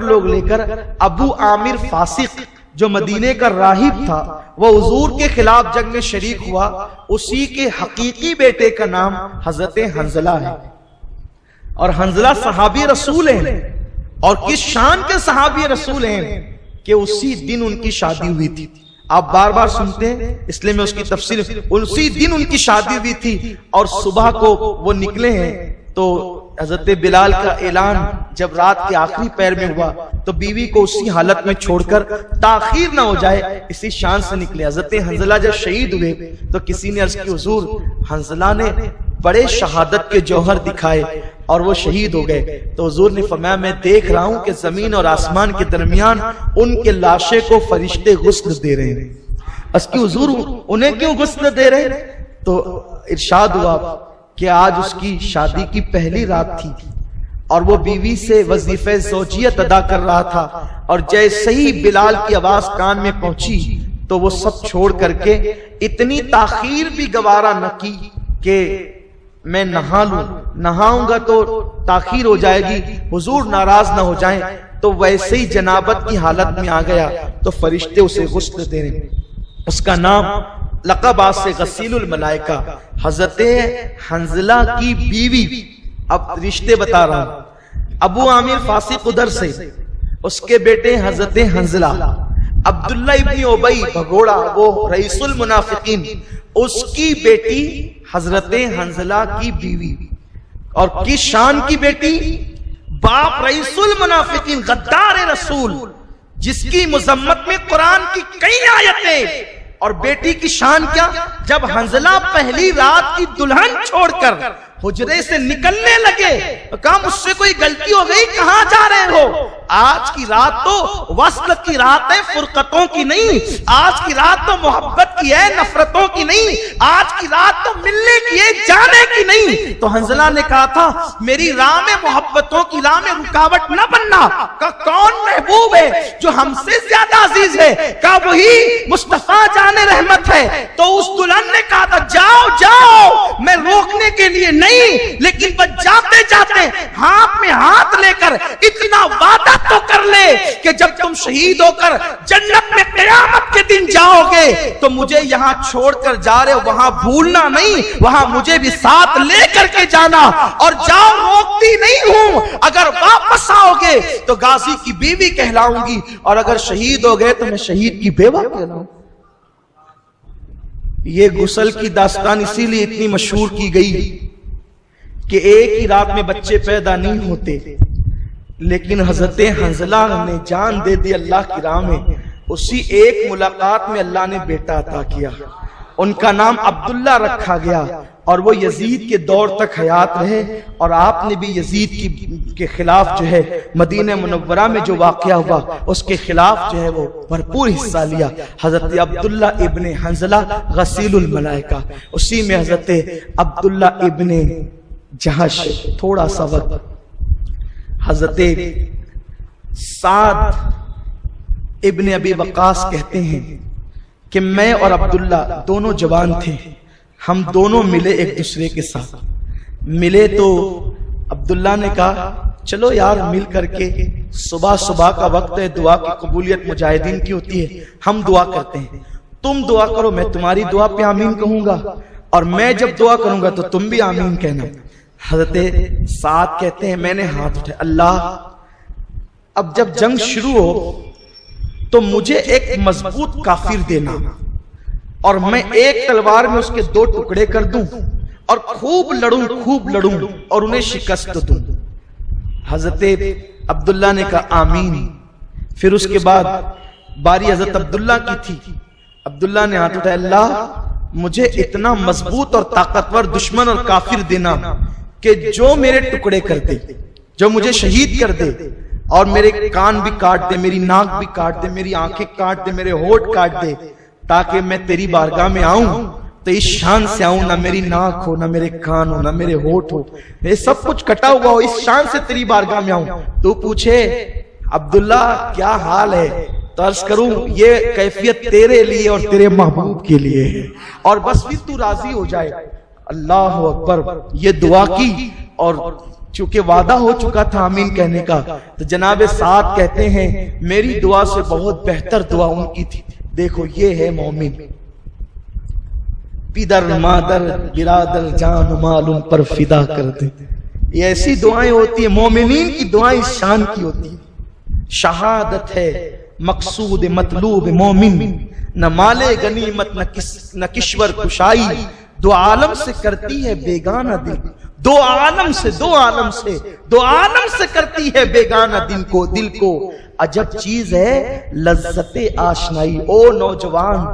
لوگ لے کر ابو عامر فاسق جو مدینے کا راہب تھا، وہ حضور کے خلاف جنگ میں شریک ہوا. اسی کے حقیقی بیٹے کا نام حضرت حنظلہ ہے اور حنظلہ صحابی رسول ہیں. اور کس شان کے صحابی رسول ہیں کہ اسی دن ان کی شادی ہوئی تھی. آپ بار بار سنتے ہیں اس لیے میں اس کی تفصیل، اسی دن ان کی شادی ہوئی تھی اور صبح کو وہ نکلے ہیں. تو حضرت بلال کا اعلان جب رات کے آخری پیر میں ہوا تو بیوی کو اسی حالت میں چھوڑ کر تاخیر نہ ہو جائے اسی شان سے نکلے. حضرت حنظلہ جب شہید ہوئے تو کسی نے عرض کی حضور حنظلہ نے بڑے شہادت کے جوہر دکھائے اور وہ شہید ہو گئے. تو حضور نے فرمایا میں دیکھ رہا ہوں کہ زمین اور آسمان کے درمیان ان کے لاشیں کو فرشتے غسل دے رہے ہیں. اس کی حضور انہیں کیوں غسل دے رہے ہیں؟ تو ارشاد ہوا کہ آج اس کی شادی کی پہلی رات تھی اور وہ بیوی سے وظیفہ زوجیت ادا کر رہا تھا اور جیسے ہی بلال کی آواز کان میں پہنچی تو وہ سب چھوڑ کر کے اتنی تاخیر بھی گوارا نہ کی کہ میں نہا لوں، نہاؤں گا تو تاخیر ہو جائے گی، حضور ناراض نہ ہو جائیں. تو ویسے ہی جنابت کی حالت میں آ گیا تو فرشتے اسے غسل دے رہے ہیں. اس کا نام لقب آج سے غسیل الملائکہ، حضرت حنظلہ کی بیوی. اب رشتے بتا رہا ہوں، ابو عامر فاسق ادھر سے، اس کے بیٹے حضرت حنظلہ، عبداللہ ابن ابی بھگوڑا وہ رئیس المنافقین، اس کی بیٹی حضرت حنظلہ کی بیوی. اور کس شان کی بیٹی؟ باپ رئیس المنافقین غدار رسول، جس کی مذمت میں قرآن کی کئی آیتیں. اور بیٹی کی شان کیا؟ جب حنظلہ پہلی رات کی دلہن چھوڑ کر حجرے سے نکلنے لگے کہا مجھ سے کوئی غلطی ہو گئی، کہاں جا رہے ہو؟ آج کی رات تو وصل کی رات ہے، فرقتوں کی نہیں. آج کی رات تو محبت کی ہے، نفرتوں کی نہیں. آج کی رات تو ملنے کی ہے، جانے کی نہیں. تو حنظلہ نے کہا تھا میری راہ میں محبتوں کی راہ میں رکاوٹ نہ بننا. کہا کون محبوب ہے جو ہم سے زیادہ عزیز ہے؟ کہا وہی مصطفیٰ جان رحمت ہے. تو اس دلہن نے کہا تھا جاؤ جاؤ، میں روکنے کے لیے نہیں، لیکن بس جاتے جاتے ہاتھ میں ہاتھ لے کر اتنا وعدہ تو کر لے کہ جب تم شہید ہو کر جنت میں قیامت کے دن جاؤ گے تو مجھے یہاں چھوڑ کر جا رہے ہو، وہاں بھولنا نہیں، وہاں مجھے بھی ساتھ لے کر کے جانا. اور جاؤ روکتی نہیں ہوں، اگر واپس آؤ گے تو غازی کی بیوی کہلاؤں گی اور اگر شہید ہو گئے تو میں شہید کی بیوہ کہلاؤں. یہ غسل کی داستان اسی لیے اتنی مشہور کی گئی کہ ایک ہی رات میں بچے پیدا نہیں ہوتے، لیکن حضرت حنظلہ نے جان دے دی اللہ کی راہ میں. اسی ایک ملاقات میں اللہ نے بیٹا عطا کیا، ان کا نام عبداللہ رکھا گیا اور وہ یزید کے دور تک حیات رہے. اور آپ نے بھی یزید کے خلاف جو ہے مدینہ منورہ میں جو واقعہ ہوا اس کے خلاف جو ہے وہ بھرپور حصہ لیا. حضرت عبداللہ ابن حنظلہ غسیل الملائکہ، اسی میں حضرت عبداللہ ابن جہش. تھوڑا سا وقت، حضرت سعد ابن ابی وقاص کہتے ہیں کہ میں اور عبداللہ دونوں جوان تھے، ہم دونوں ملے ایک دوسرے کے ساتھ. ملے تو عبداللہ نے کہا چلو یار مل کر کے صبح کا وقت ہے، دعا کی قبولیت مجاہدین کی ہوتی ہے، ہم دعا کرتے ہیں، تم دعا کرو میں تمہاری دعا پہ آمین کہوں گا اور میں جب دعا کروں گا تو تم بھی آمین کہنا. حضرت سعد کہتے ہیں میں نے ہاتھ اٹھائے، اللہ اب جب جنگ شروع ہو تو مجھے ایک مضبوط کافر دینا اور میں ایک تلوار میں اس کے 2 ٹکڑے کر دوں اور خوب لڑوں اور انہیں شکست دوں. حضرت عبداللہ نے کہا آمین. پھر اس کے بعد باری حضرت عبداللہ کی تھی. عبداللہ نے ہاتھ اٹھایا، اللہ مجھے اتنا مضبوط اور طاقتور دشمن اور کافر دینا کہ جو میرے ٹکڑے کر دے، جو مجھے شہید کر دے، اور میرے کان بھی کاٹ دے، میری ناک بھی کاٹ دے، میری آنکھیں کاٹ دے، میرے ہونٹ کاٹ دے، تاکہ میں تیری بارگاہ میں آؤں تو اس شان سے آؤں، نہ میری ناک ہو، نہ میرے کان ہو، نہ میرے ہونٹ ہو، یہ سب کچھ کٹا ہوا ہو، اس شان سے تیری بارگاہ میں آؤں۔ تو پوچھے عبداللہ کیا حال ہے؟ تو عرض کروں یہ کیفیت تیرے لیے اور تیرے محبوب کے لیے ہے، اور بس پھر تو راضی ہو جائے۔ اللہ اکبر، یہ دعا کی، اور چونکہ وعدہ ہو چکا تھا آمین کہنے کا، تو جناب سعد کہتے ہیں میری دعا سے بہت بہتر دعا ان کی تھی۔ دیکھو یہ ہے مومن، پیدر مادر برادر جان مال ان پر فدا کر دے۔ یہ ایسی دعائیں ہوتی ہیں، مومنین کی دعائیں اس شان کی ہوتی ہیں۔ شہادت ہے مقصود مطلوب مومن، نہ مال غنیمت نہ کشور کشائی، دو عالم سے کرتی ہے بیگانہ دل، دو عالم سے کرتی ہے بیگانہ دل کو عجب چیز ہے لذت آشنائی۔ او نوجوان،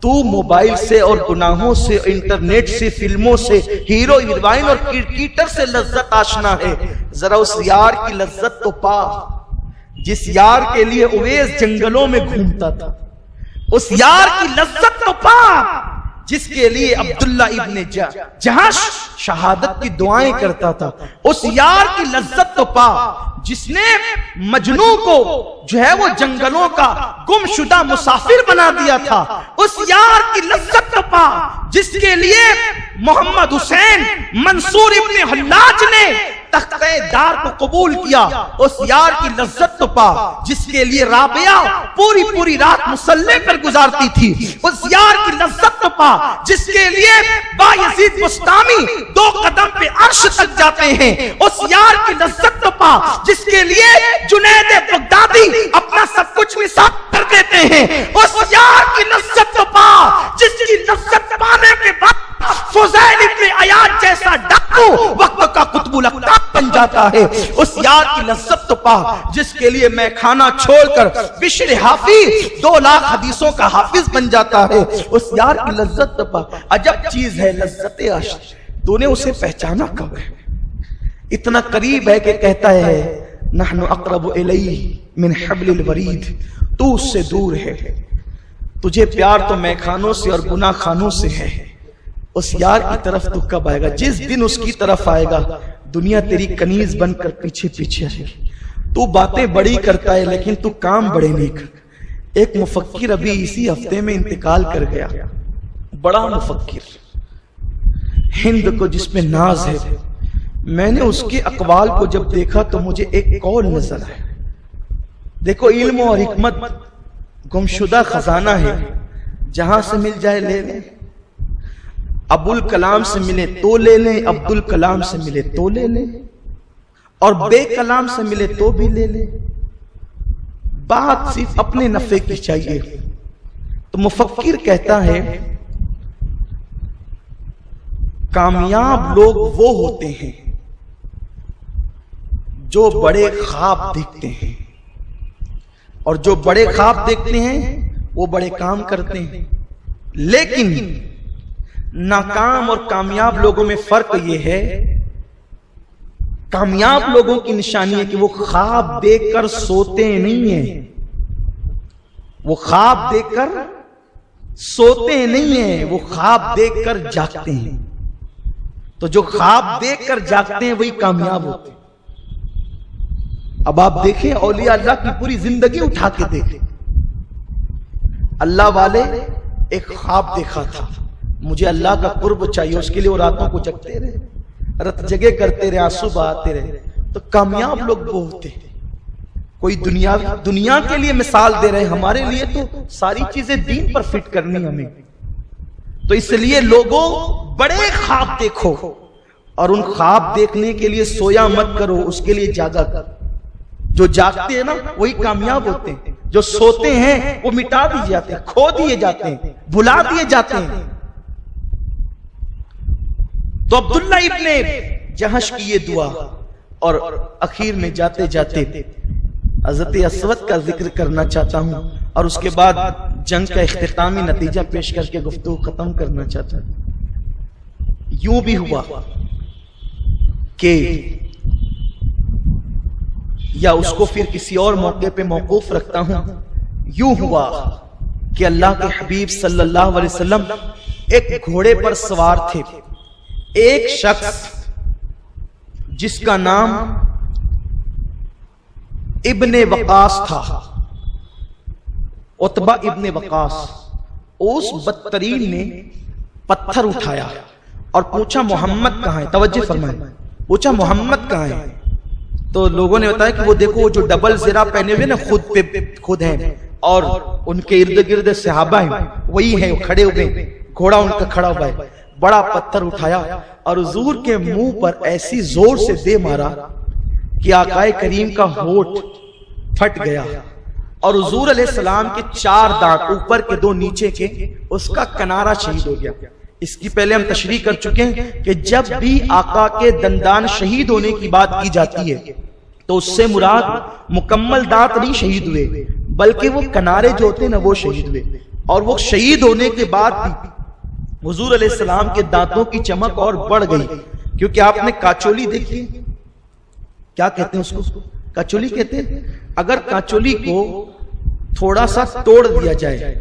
تو موبائل سے اور گناہوں سے، انٹرنیٹ سے، فلموں سے، ہیرو ہیروئن اور کرکٹر سے لذت آشنا ہے، ذرا اس یار کی لذت تو پا جس یار کے لیے اویس جنگلوں میں گھومتا تھا، اس یار کی لذت تو پا جس کے لیے عبداللہ ابن جہش شہادت کی دعائیں کرتا تھا، اس یار کی لذت تو پا جس نے مجنوں کو جو ہے وہ جنگلوں کا گم شدہ مسافر بنا دیا تھا، اس یار کی لذت تو پا جس کے لیے محمد حسین منصور ابن حلاج نے تختہ دار کو قبول کیا، اس یار کی لذت تو پا جس کے لیے رابعہ پوری رات مصلی پر گزارتی تھی، اس یار کی لذت تو پا جس کے لیے بایزید بستامی 2 قدم پہ عرش تک جاتے ہیں، اس یار کی لذت تو پا جس کے لیے جنید بغدادی اپنا سب کچھ نثار کر دیتے ہیں، اس یار کی لذت تو پا جس کی لذت پانے کے بعد فضیل ابن عیاض جیسا ڈاکو وقت کا قطب الاقطاب بن جاتا ہے، اس یار کی لذت تو پا جس کے لیے میں کھانا چھوڑ کر بشر حافظ 2 لاکھ حدیثوں کا حافظ بن جاتا ہے، اس یار کی لذت تو پا۔ عجب چیز ہے لذت عشق، تو نے اسے پہچانا کب ہے؟ اتنا قریب ہے کہ کہتا ہے نحن اقرب الیہ من حبل الورید، تو اس سے دور ہے، تجھے پیار تو میں خانوں سے اور گناہ خانوں سے ہے، اس یار کی طرف تو کب آئے گا؟ جس دن اس کی طرف آئے گا دنیا تیری کنیز بن کر پیچھے پیچھے آئے گی، تو باتیں بڑی کرتا ہے لیکن تو کام بڑے نہیں کر۔ ایک مفکر ابھی اسی ہفتے میں انتقال کر گیا، بڑا مفکر، ہند کو جس پہ ناز ہے، میں نے اس کے اقوال کو جب دیکھا تو مجھے ایک قول نظر آیا۔ دیکھو علم اور حکمت گمشدہ خزانہ ہے، جہاں سے مل جائے لے لیں، ابوالکلام سے ملے تو لے لیں، عبدالکلام سے ملے تو لے لیں، اور بے کلام سے ملے تو بھی لے لیں، بات صرف اپنے نفع کی چاہیے۔ تو مفکر کہتا ہے کامیاب لوگ وہ ہوتے ہیں جو بڑے خواب دیکھتے ہیں، اور جو بڑے خواب دیکھتے ہیں وہ بڑے کام کرتے ہیں، لیکن ناکام اور کامیاب لوگوں میں فرق یہ ہے، کامیاب لوگوں کی نشانی ہے کہ وہ خواب دیکھ کر سوتے نہیں ہیں، وہ خواب دیکھ کر سوتے نہیں ہیں، وہ خواب دیکھ کر جاگتے ہیں۔ تو جو خواب دیکھ کر جاگتے ہیں وہی کامیاب ہوتے ہیں۔ اب آپ دیکھیں اولیاء اللہ کی پوری زندگی اٹھا کے دیکھیں، اللہ والے ایک خواب دیکھا تھا، مجھے اللہ کا قرب چاہیے، اس کے لیے وہ راتوں کو جگتے رہے، رت جگے کرتے رہے، آنسو بہاتے رہے۔ تو کامیاب لوگ وہ ہوتے ہیں۔ کوئی دنیا کے لیے مثال دے رہے، ہمارے لیے تو ساری چیزیں دین پر فٹ کرنی ہمیں، تو اس لیے لوگوں بڑے خواب دیکھو، اور ان خواب دیکھنے کے لیے سویا مت کرو، اس کے لیے جاگا کر۔ جو جاگتے ہیں نا وہی کامیاب ہوتے ہیں، جو سوتے ہیں وہ مٹا دیے جاتے ہیں، کھو دیے جاتے ہیں، بھلا دیے جاتے ہیں۔ تو عبداللہ ابن جہش کی یہ دعا، اور اخیر میں جاتے جاتے حضرت اسود کا ذکر کرنا چاہتا ہوں اور اس کے بعد جنگ کا اختتامی نتیجہ پیش کر کے گفتگو ختم کرنا چاہتا ہوں۔ یوں بھی ہوا کہ یا اس کو پھر کسی اور موقع پہ موقوف رکھتا ہوں، یوں ہوا کہ اللہ کے حبیب صلی اللہ علیہ وسلم ایک گھوڑے پر سوار تھے۔ ایک شخص جس کا نام ابن وقاص تھا، عتبہ ابن وقاص، اس بدترین نے پتھر اٹھایا اور پوچھا محمد کہاں ہے؟ توجہ فرمائیں، پوچھا محمد کہاں ہے؟ تو لوگوں نے بتایا کہ وہ دیکھو جو ڈبل زرہ پہنے ہوئے نا خود ہیں اور ان کے ارد گرد صحابہ ہیں، وہی ہیں، وہ کھڑے ہوئے، گھوڑا ان کا کھڑا ہوا ہے۔ بڑا پتھر اٹھایا اور حضور کے منہ پر ایسی زور سے دے مارا کہ آقا کریم کا ہونٹ پھٹ گیا اور حضور علیہ السلام کے 4 دانت، اوپر کے 2 نیچے کے، اس کا کنارہ شہید ہو گیا۔ اس کی پہلے ہم تشریح کر چکے ہیں کہ جب بھی آقا کے دندان شہید ہونے کی بات کی جاتی ہے تو اس سے مراد مکمل دانت نہیں شہید ہوئے، بلکہ وہ کنارے جو ہوتے ہیں نا وہ شہید ہوئے۔ اور وہ شہید ہونے کے بعد بھی حضور علیہ السلام کے دانتوں کی چمک اور بڑھ گئی، کیونکہ آپ نے کاچولی دیکھی، کیا کہتے ہیں اس کو؟ کاچولی کہتے ہیں۔ اگر کاچولی کو تھوڑا سا توڑ دیا جائے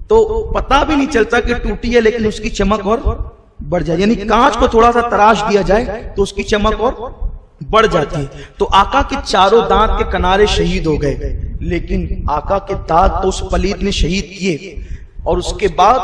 تو پتہ بھی نہیں چلتا کہ ٹوٹی ہے، لیکن اس کی چمک اور بڑھ جائے، یعنی کانچ کو تھوڑا سا تراش دیا جائے تو اس کی چمک اور بڑھ جاتی ہے۔ تو آقا کے 4 دانت کے کنارے شہید ہو گئے، لیکن آقا کے دانت تو اس پلیت نے شہید کیے اور اس کے بعد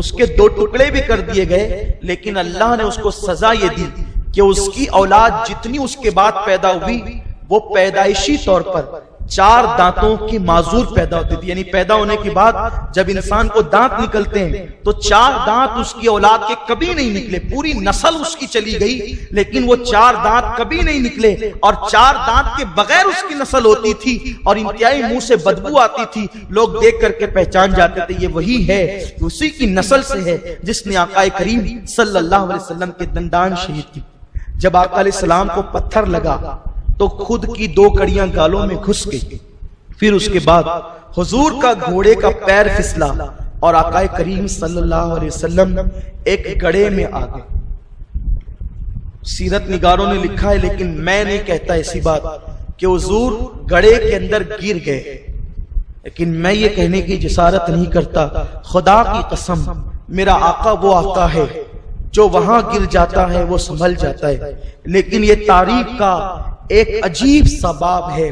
اس کے 2 ٹکڑے بھی کر دیے گئے، لیکن اللہ نے اس کو سزا یہ دی کہ اس کی اولاد جتنی اس کے بعد پیدا ہوئی وہ پیدائشی طور پر 4 دانتوں کی معذور پیدا ہوتی تھی، یعنی پیدا ہونے کے بعد جب انسان کو دانت نکلتے ہیں تو 4 دانت اس کی اولاد کے کبھی نہیں نکلے، پوری نسل اس کی چلی گئی لیکن وہ 4 دانت کبھی نہیں نکلے، اور 4 دانت کے بغیر اس کی نسل ہوتی تھی اور انتہائی منہ سے بدبو آتی تھی، لوگ دیکھ کر کے پہچان جاتے تھے یہ وہی ہے، اسی کی نسل سے ہے جس نے آقا کریم صلی اللہ علیہ وسلم کے دندان شہید کی۔ جب آقا علیہ السلام کو پتھر لگا تو خود کی 2 کڑیاں گالوں میں گھس گئی، پھر اس کے بعد حضور کا گھوڑے کا پیر پھسلا اور آقا کریم صلی اللہ علیہ وسلم ایک گڑھے میں آ گئے۔ سیرت نگاروں نے لکھا ہے، لیکن میں نہیں کہتا ایسی بات کہ حضور گڑھے کے اندر گر گئے، لیکن میں یہ کہنے کی جسارت نہیں کرتا، خدا کی قسم میرا آقا وہ آقا ہے جو وہاں گر جاتا ہے وہ سنبھل جاتا ہے، لیکن یہ تاریخ کا ایک عجیب سا باب ہے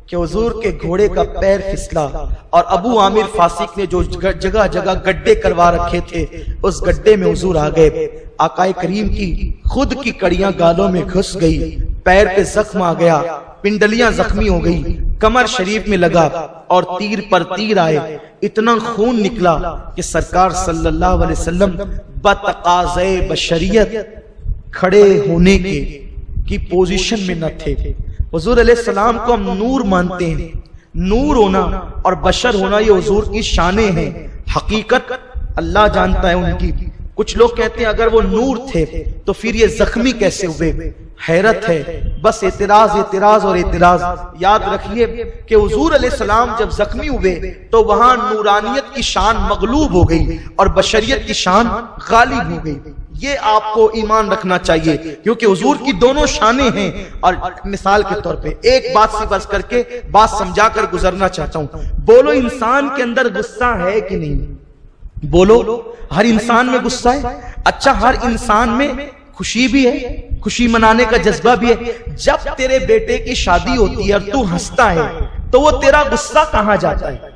کہ حضور کے گھوڑے کا پیر پھسلا اور ابو عامر فاسق نے جو جگہ جگہ گڈھے کروا رکھے تھے اس گڈھے میں حضور آ گئے۔ آقا کریم کی خود کی کڑیاں گالوں میں گھس گئی، پیر پہ زخم آ گیا، پنڈلیاں زخمی ہو گئی، کمر شریف میں لگا اور تیر پر تیر آئے، اتنا خون نکلا کہ سرکار صلی اللہ علیہ وسلم بتقاضے بشریت کھڑے ہونے کی پوزیشن میں نہ تھے۔ حضور علیہ السلام کو ہم نور مانتے ہیں، نور ہونا اور بشر ہونا یہ حضور کی شانیں ہیں، حقیقت اللہ جانتا ہے ان کی۔ کچھ لوگ کہتے ہیں اگر وہ نور تھے تو پھر یہ زخمی کیسے ہوئے؟ حیرت ہے، بس اعتراض اعتراض اور اعتراض۔ یاد رکھیے کہ حضور علیہ السلام جب زخمی ہوئے تو وہاں نورانیت کی شان مغلوب ہو گئی اور بشریت کی شان غالب ہو گئی۔ یہ آپ کو ایمان رکھنا چاہیے کیونکہ حضور کی دونوں شانیں ہیں۔ اور مثال کے طور پہ ایک بات سی بس کر کے بات سمجھا کر گزرنا چاہتا ہوں، بولو انسان کے اندر غصہ ہے کہ نہیں؟ بولو، ہر انسان میں غصہ ہے؟ اچھا، ہر انسان میں خوشی بھی ہے، خوشی منانے کا جذبہ بھی ہے۔ جب تیرے بیٹے کی شادی ہوتی ہے اور تو ہنستا ہے تو وہ تیرا غصہ کہاں جاتا ہے؟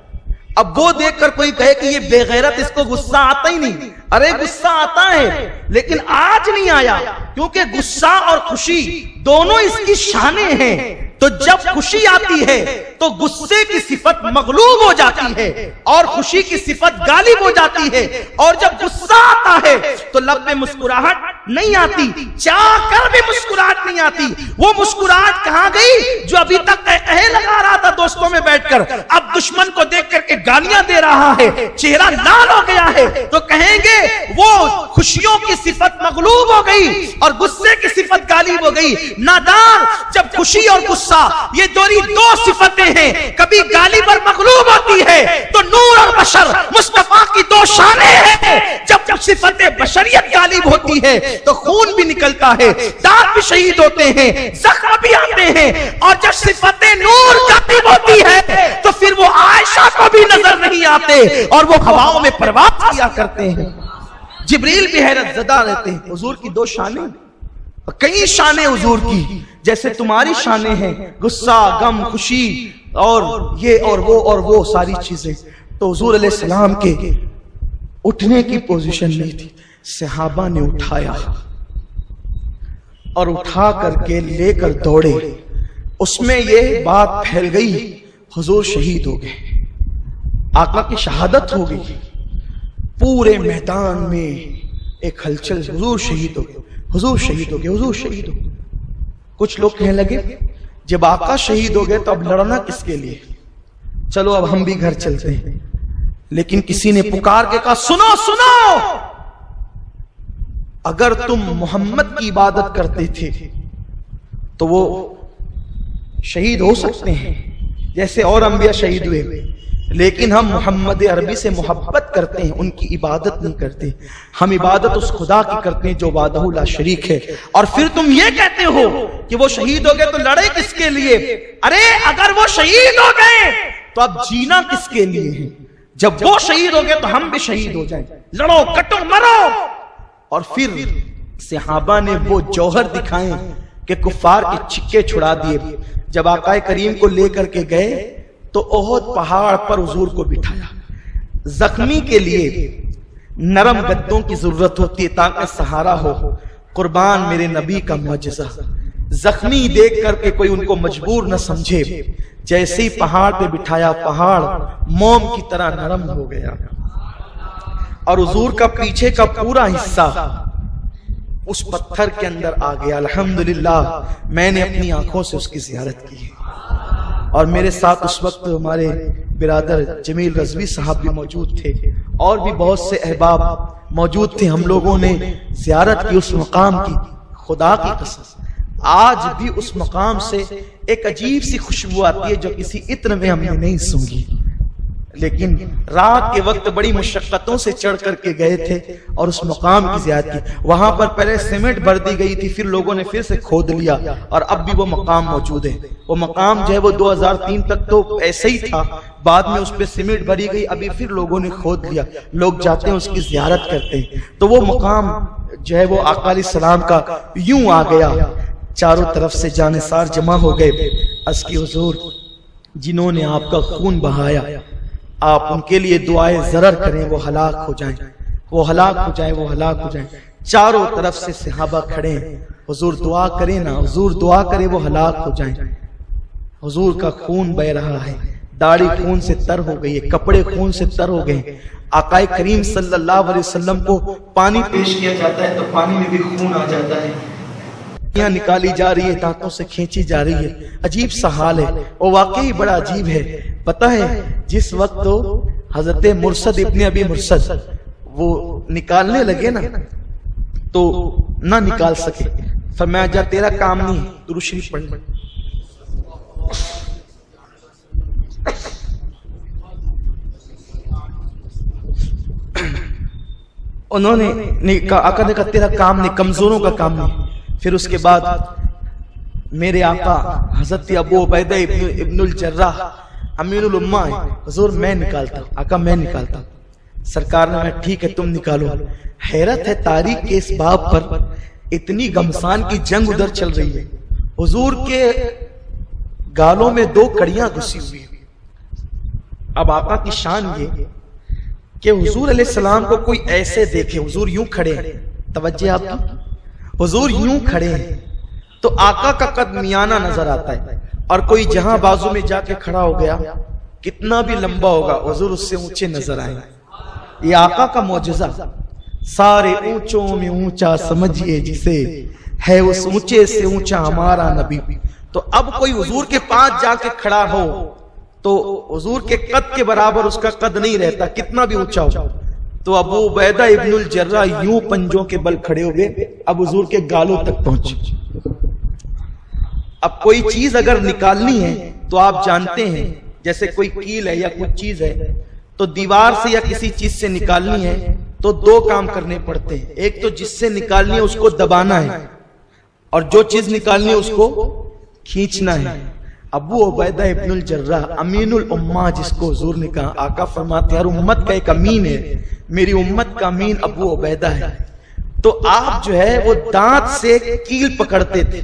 اب وہ دیکھ کر کوئی کہے کہ یہ بے غیرت، اس کو غصہ آتا ہی نہیں۔ ارے غصہ آتا ہے لیکن آج نہیں آیا، کیونکہ غصہ اور خوشی دونوں اس کی شانیں ہیں۔ تو جب خوشی آتی ہے تو غصے کی صفت مغلوب ہو جاتی ہے اور خوشی کی صفت غالب ہو جاتی ہے، اور جب غصہ آتا ہے تو لب پہ مسکراہٹ نہیں آتی، چاہ کر بھی مسکراہٹ نہیں آتی۔ وہ مسکراہٹ کہاں گئی جو ابھی تک لگا رہا تھا دوستوں میں بیٹھ کر، اب دشمن کو دیکھ کر کے گالیاں دے رہا ہے, چہرہ لال ہو گیا ہے, تو کہیں گے وہ خوشیوں کی صفت مغلوب ہو گئی اور غصے کی صفت غالب ہو گئی. نادان, جب خوشی اور غصہ یہ دو صفتیں ہیں, کبھی غالب اور مغلوب ہوتی ہے, تو نور اور بشر مصطفیٰ کی دو شانیں ہیں. جب صفت بشریت غالب ہوتی ہے تو خون بھی نکلتا ہے, دانت بھی شہید ہوتے ہیں, زخم بھی آتے ہیں, اور جب صفت نور غالب ہوتی ہے تو پھر وہ عائشہ کو بھی نظر نہیں آتے اور وہ ہواؤں میں پرواز کیا کرتے ہیں. جبریل بھی حیرت زدہ رہتے ہیں. حضور کی دو شانیں, کئی شانیں حضور کی, جیسے تمہاری شانیں ہیں, غصہ, غم, خوشی, اور یہ اور وہ ساری چیزیں. تو حضور علیہ السلام کے اٹھنے کی پوزیشن نہیں تھی, صحابہ نے اٹھایا اور اٹھا کر کے لے کر دوڑے. اس میں یہ بات پھیل گئی, حضور شہید ہو گئے, آقا کی شہادت ہو گئی. پورے میدان میں ایک ہلچل, حضور شہید ہو گئے, حضور شہید ہو گئے, حضور شہید ہو گئے. کچھ لوگ کہنے لگے جب آقا شہید ہو گئے تو اب لڑنا کس کے لیے, چلو اب ہم بھی گھر چلتے ہیں. لیکن کسی نے پکار کے کہا سنو سنو, اگر تم محمد کی عبادت کرتے تھے تو وہ شہید ہو سکتے ہیں جیسے اور انبیاء شہید ہوئے, لیکن ہم محمد عربی سے محبت کرتے ہیں, ان کی عبادت نہیں کرتے. ہم عبادت اس خدا کی کرتے ہیں جو وحدہ لا شریک ہے. اور پھر تم یہ کہتے ہو کہ وہ شہید ہو گئے تو لڑے کس کے لیے. ارے اگر وہ شہید ہو گئے تو اب جینا کس کے لیے ہے. جب وہ شہید ہو گئے تو ہم بھی شہید ہو جائیں, لڑو کٹو مرو. اور پھر صحابہ نے وہ جوہر دکھائے کہ کفار کے چھکے چھڑا دیے. جب آقا کریم کو لے کر کے گئے تو احد پہاڑ پر حضور کو بٹھایا. زخمی کے لیے نرم گدوں کی ضرورت ہوتی ہے تاکہ سہارا ہو. قربان میرے نبی کا معجزہ, زخمی دیکھ کر کے کوئی ان کو مجبور نہ سمجھے. جیسے ہی پہاڑ پہ بٹھایا, پہاڑ موم کی طرح نرم ہو گیا اور حضور کا پیچھے کا پورا حصہ اس پتھر کے اندر آ گیا. الحمدللہ میں نے اپنی آنکھوں سے اس کی زیارت کی ہے. اور میرے ساتھ اس وقت ہمارے برادر جمیل رضوی صاحب بھی موجود تھے, اور بھی بہت سے احباب موجود تھے. ہم لوگوں نے زیارت کی اس مقام کی. خدا کی قسم آج بھی اس مقام سے ایک عجیب سی خوشبو آتی ہے جو کسی عطر میں ہم نے نہیں سونگھی. لیکن رات کے وقت بڑی مشقتوں سے چڑھ کر کے گئے تھے اور اس مقام کی زیارت کی. وہاں پر پہلے سیمنٹ بھر دی گئی تھی, پھر لوگوں نے پھر سے کھود لیا اور اب بھی وہ مقام موجود ہے. وہ مقام جو ہے وہ 2003 تک تو ایسے ہی تھا, بعد میں اس پہ سیمنٹ بھری گئی, ابھی پھر لوگوں نے کھود لیا. لوگ جاتے ہیں اس کی زیارت کرتے ہیں. تو وہ مقام جو ہے وہ آقا علیہ السلام کا یوں آ گیا, چاروں طرف سے جانثار جمع ہو گئے. عرض کی حضور جنہوں نے آپ کا خون بہایا, آپ ان کے لیے دعائے ضرر کریں, وہ ہلاک ہو جائیں, وہ ہلاک ہو جائیں, وہ ہلاک ہو جائیں. چاروں طرف سے صحابہ کھڑے ہیں, حضور دعا کریں نا, حضور دعا کریں وہ ہلاک ہو جائیں. حضور کا خون بہ رہا ہے, داڑھی خون سے تر ہو گئی ہے, کپڑے خون سے تر ہو گئے. آقا کریم صلی اللہ علیہ وسلم کو پانی پیش کیا جاتا ہے تو پانی میں بھی خون آ جاتا ہے. یہاں نکالی جا رہی ہے, دانتوں سے کھینچی جا رہی ہے. عجیب سا حال ہے, وہ واقعی بڑا عجیب ہے. پتہ ہے جس وقت تو حضرت مرشد ابن ابی مرشد وہ نکالنے لگے نا تو نہ نکال سکے, فرمایا جا تیرا کام نہیں, درود شریف پڑھ. انہوں نے آقا نے کہا تیرا کام نہیں, کمزوروں کا کام نہیں. پھر اس کے بعد میرے آقا حضرت ابو عبیدہ ابن الجراح امین الامہ ہے, حضور میں نکالتا ہوں. آقا میں نکالتا ہوں. سرکار نے کہا ٹھیک ہے تم نکالو. حیرت ہے تاریخ کے اس باب پر, اتنی گھمسان کی جنگ ادھر چل رہی ہے, حضور کے گالوں میں 2 کڑیاں گھسی ہوئی. اب آقا کی شان یہ کہ حضور علیہ السلام کو کوئی ایسے دیکھے, حضور یوں کھڑے ہیں, توجہ آپ کی, حضور یوں کھڑے ہیں تو آقا کا قد میانہ نظر آتا ہے, اور کوئی جہاں بازو میں جا کے کھڑا ہو گیا کتنا بھی لمبا ہوگا حضور اس سے اونچے نظر آئیں. یہ آقا کا معجزہ, سارے اونچوں میں اونچا سمجھئے جسے, ہے اس اونچے سے اونچا ہمارا نبی. تو اب کوئی حضور کے پاس جا کے کھڑا ہو تو حضور کے قد کے برابر اس کا قد نہیں رہتا کتنا بھی اونچا ہو. تو ابو عبیدہ ابن الجراح یوں پنجوں کے بل کھڑے ہوئے اب حضور کے گالوں تک پہنچے. اب کوئی چیز اگر نکالنی ہے تو آپ جانتے ہیں جیسے کوئی کیل ہے یا کچھ چیز ہے تو دیوار سے یا کسی چیز سے نکالنی ہے تو دو کام کرنے پڑتے ہیں. ایک تو جس سے نکالنی ہے اس کو دبانا ہے اور جو چیز نکالنی ہے اس کو کھینچنا ہے. ابو عبیدہ ابن الجراح امین الامہ جس کو حضور نے کہا, آقا فرماتے ہر امت کا ایک امین ہے, میری امت کا امین ابو عبیدہ ہے. تو آپ جو ہے وہ دانت سے کیل پکڑتے تھے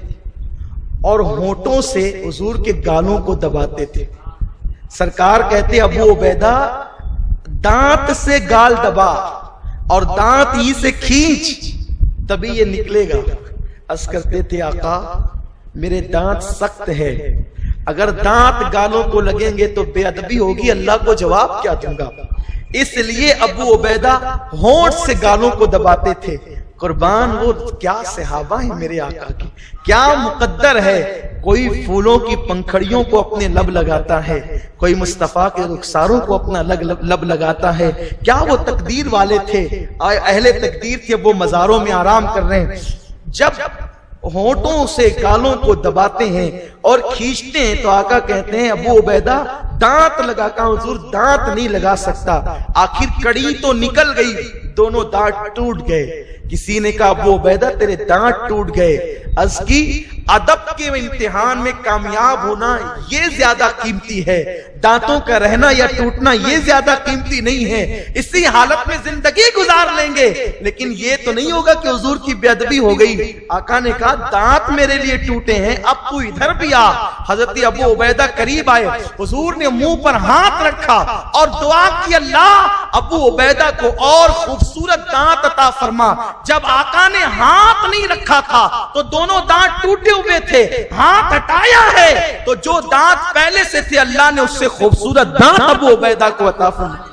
اور ہونٹوں سے حضور کے گالوں کو دباتے تھے. سرکار کہتے ابو عبیدہ دانت سے گال دبا اور دانت ہی سے کھینچ تبھی یہ نکلے گا. عرض کرتے تھے آقا میرے دانت سخت ہے, اگر دانت گالوں کو لگیں گے تو بے ادبی ہوگی, اللہ کو جواب کیا دوں گا. اس لیے ابو عبیدہ ہونٹ سے گالوں کو دباتے تھے. قربان وہ کیا صحابہ ہیں میرے آقا کی, کیا مقدر ہے. کوئی پھولوں کی پنکھڑیوں کو اپنے لب لگاتا ہے, کوئی مصطفیٰ کے رخساروں کو اپنا لب لگاتا ہے. کیا وہ تقدیر والے تھے, اہل تقدیر تھے, وہ مزاروں میں آرام کر رہے ہیں. جب ہونٹوں سے گالوں کو دباتے ہیں اور کھینچتے ہیں تو آقا کہتے ہیں ابو عبیدہ دانت لگا کہا حضور دانت نہیں لگا سکتا. آخر کڑی تو نکل گئی, دونوں دانت ٹوٹ گئے. کسی نے کہا ابو عبیدہ تیرے دانت ٹوٹ گئے. عرض کی ادب کے امتحان میں کامیاب ہونا یہ زیادہ قیمتی ہے, دانتوں کا رہنا یا ٹوٹنا یہ زیادہ قیمتی نہیں ہے. اسی حالت میں زندگی گزار لیں گے لیکن یہ تو نہیں ہوگا کہ حضور کی بے ادبی ہو گئی. آقا نے کہا دانت میرے لیے ٹوٹے ہیں, اب تو ادھر بھی آ. حضرت ابو عبیدہ قریب آئے, حضور نے منہ پر ہاتھ رکھا اور دعا کی اللہ ابو عبیدہ کو اور خوبصورت دانت عطا فرما. جب آقا نے ہاتھ نہیں رکھا تھا تو دونوں دانت ٹوٹے ہوئے تھے, ہاتھ ہٹایا ہے تو جو دانت پہلے سے تھے اللہ نے اس سے خوبصورت دانت ابو عبیدہ کو عطا فرمایا.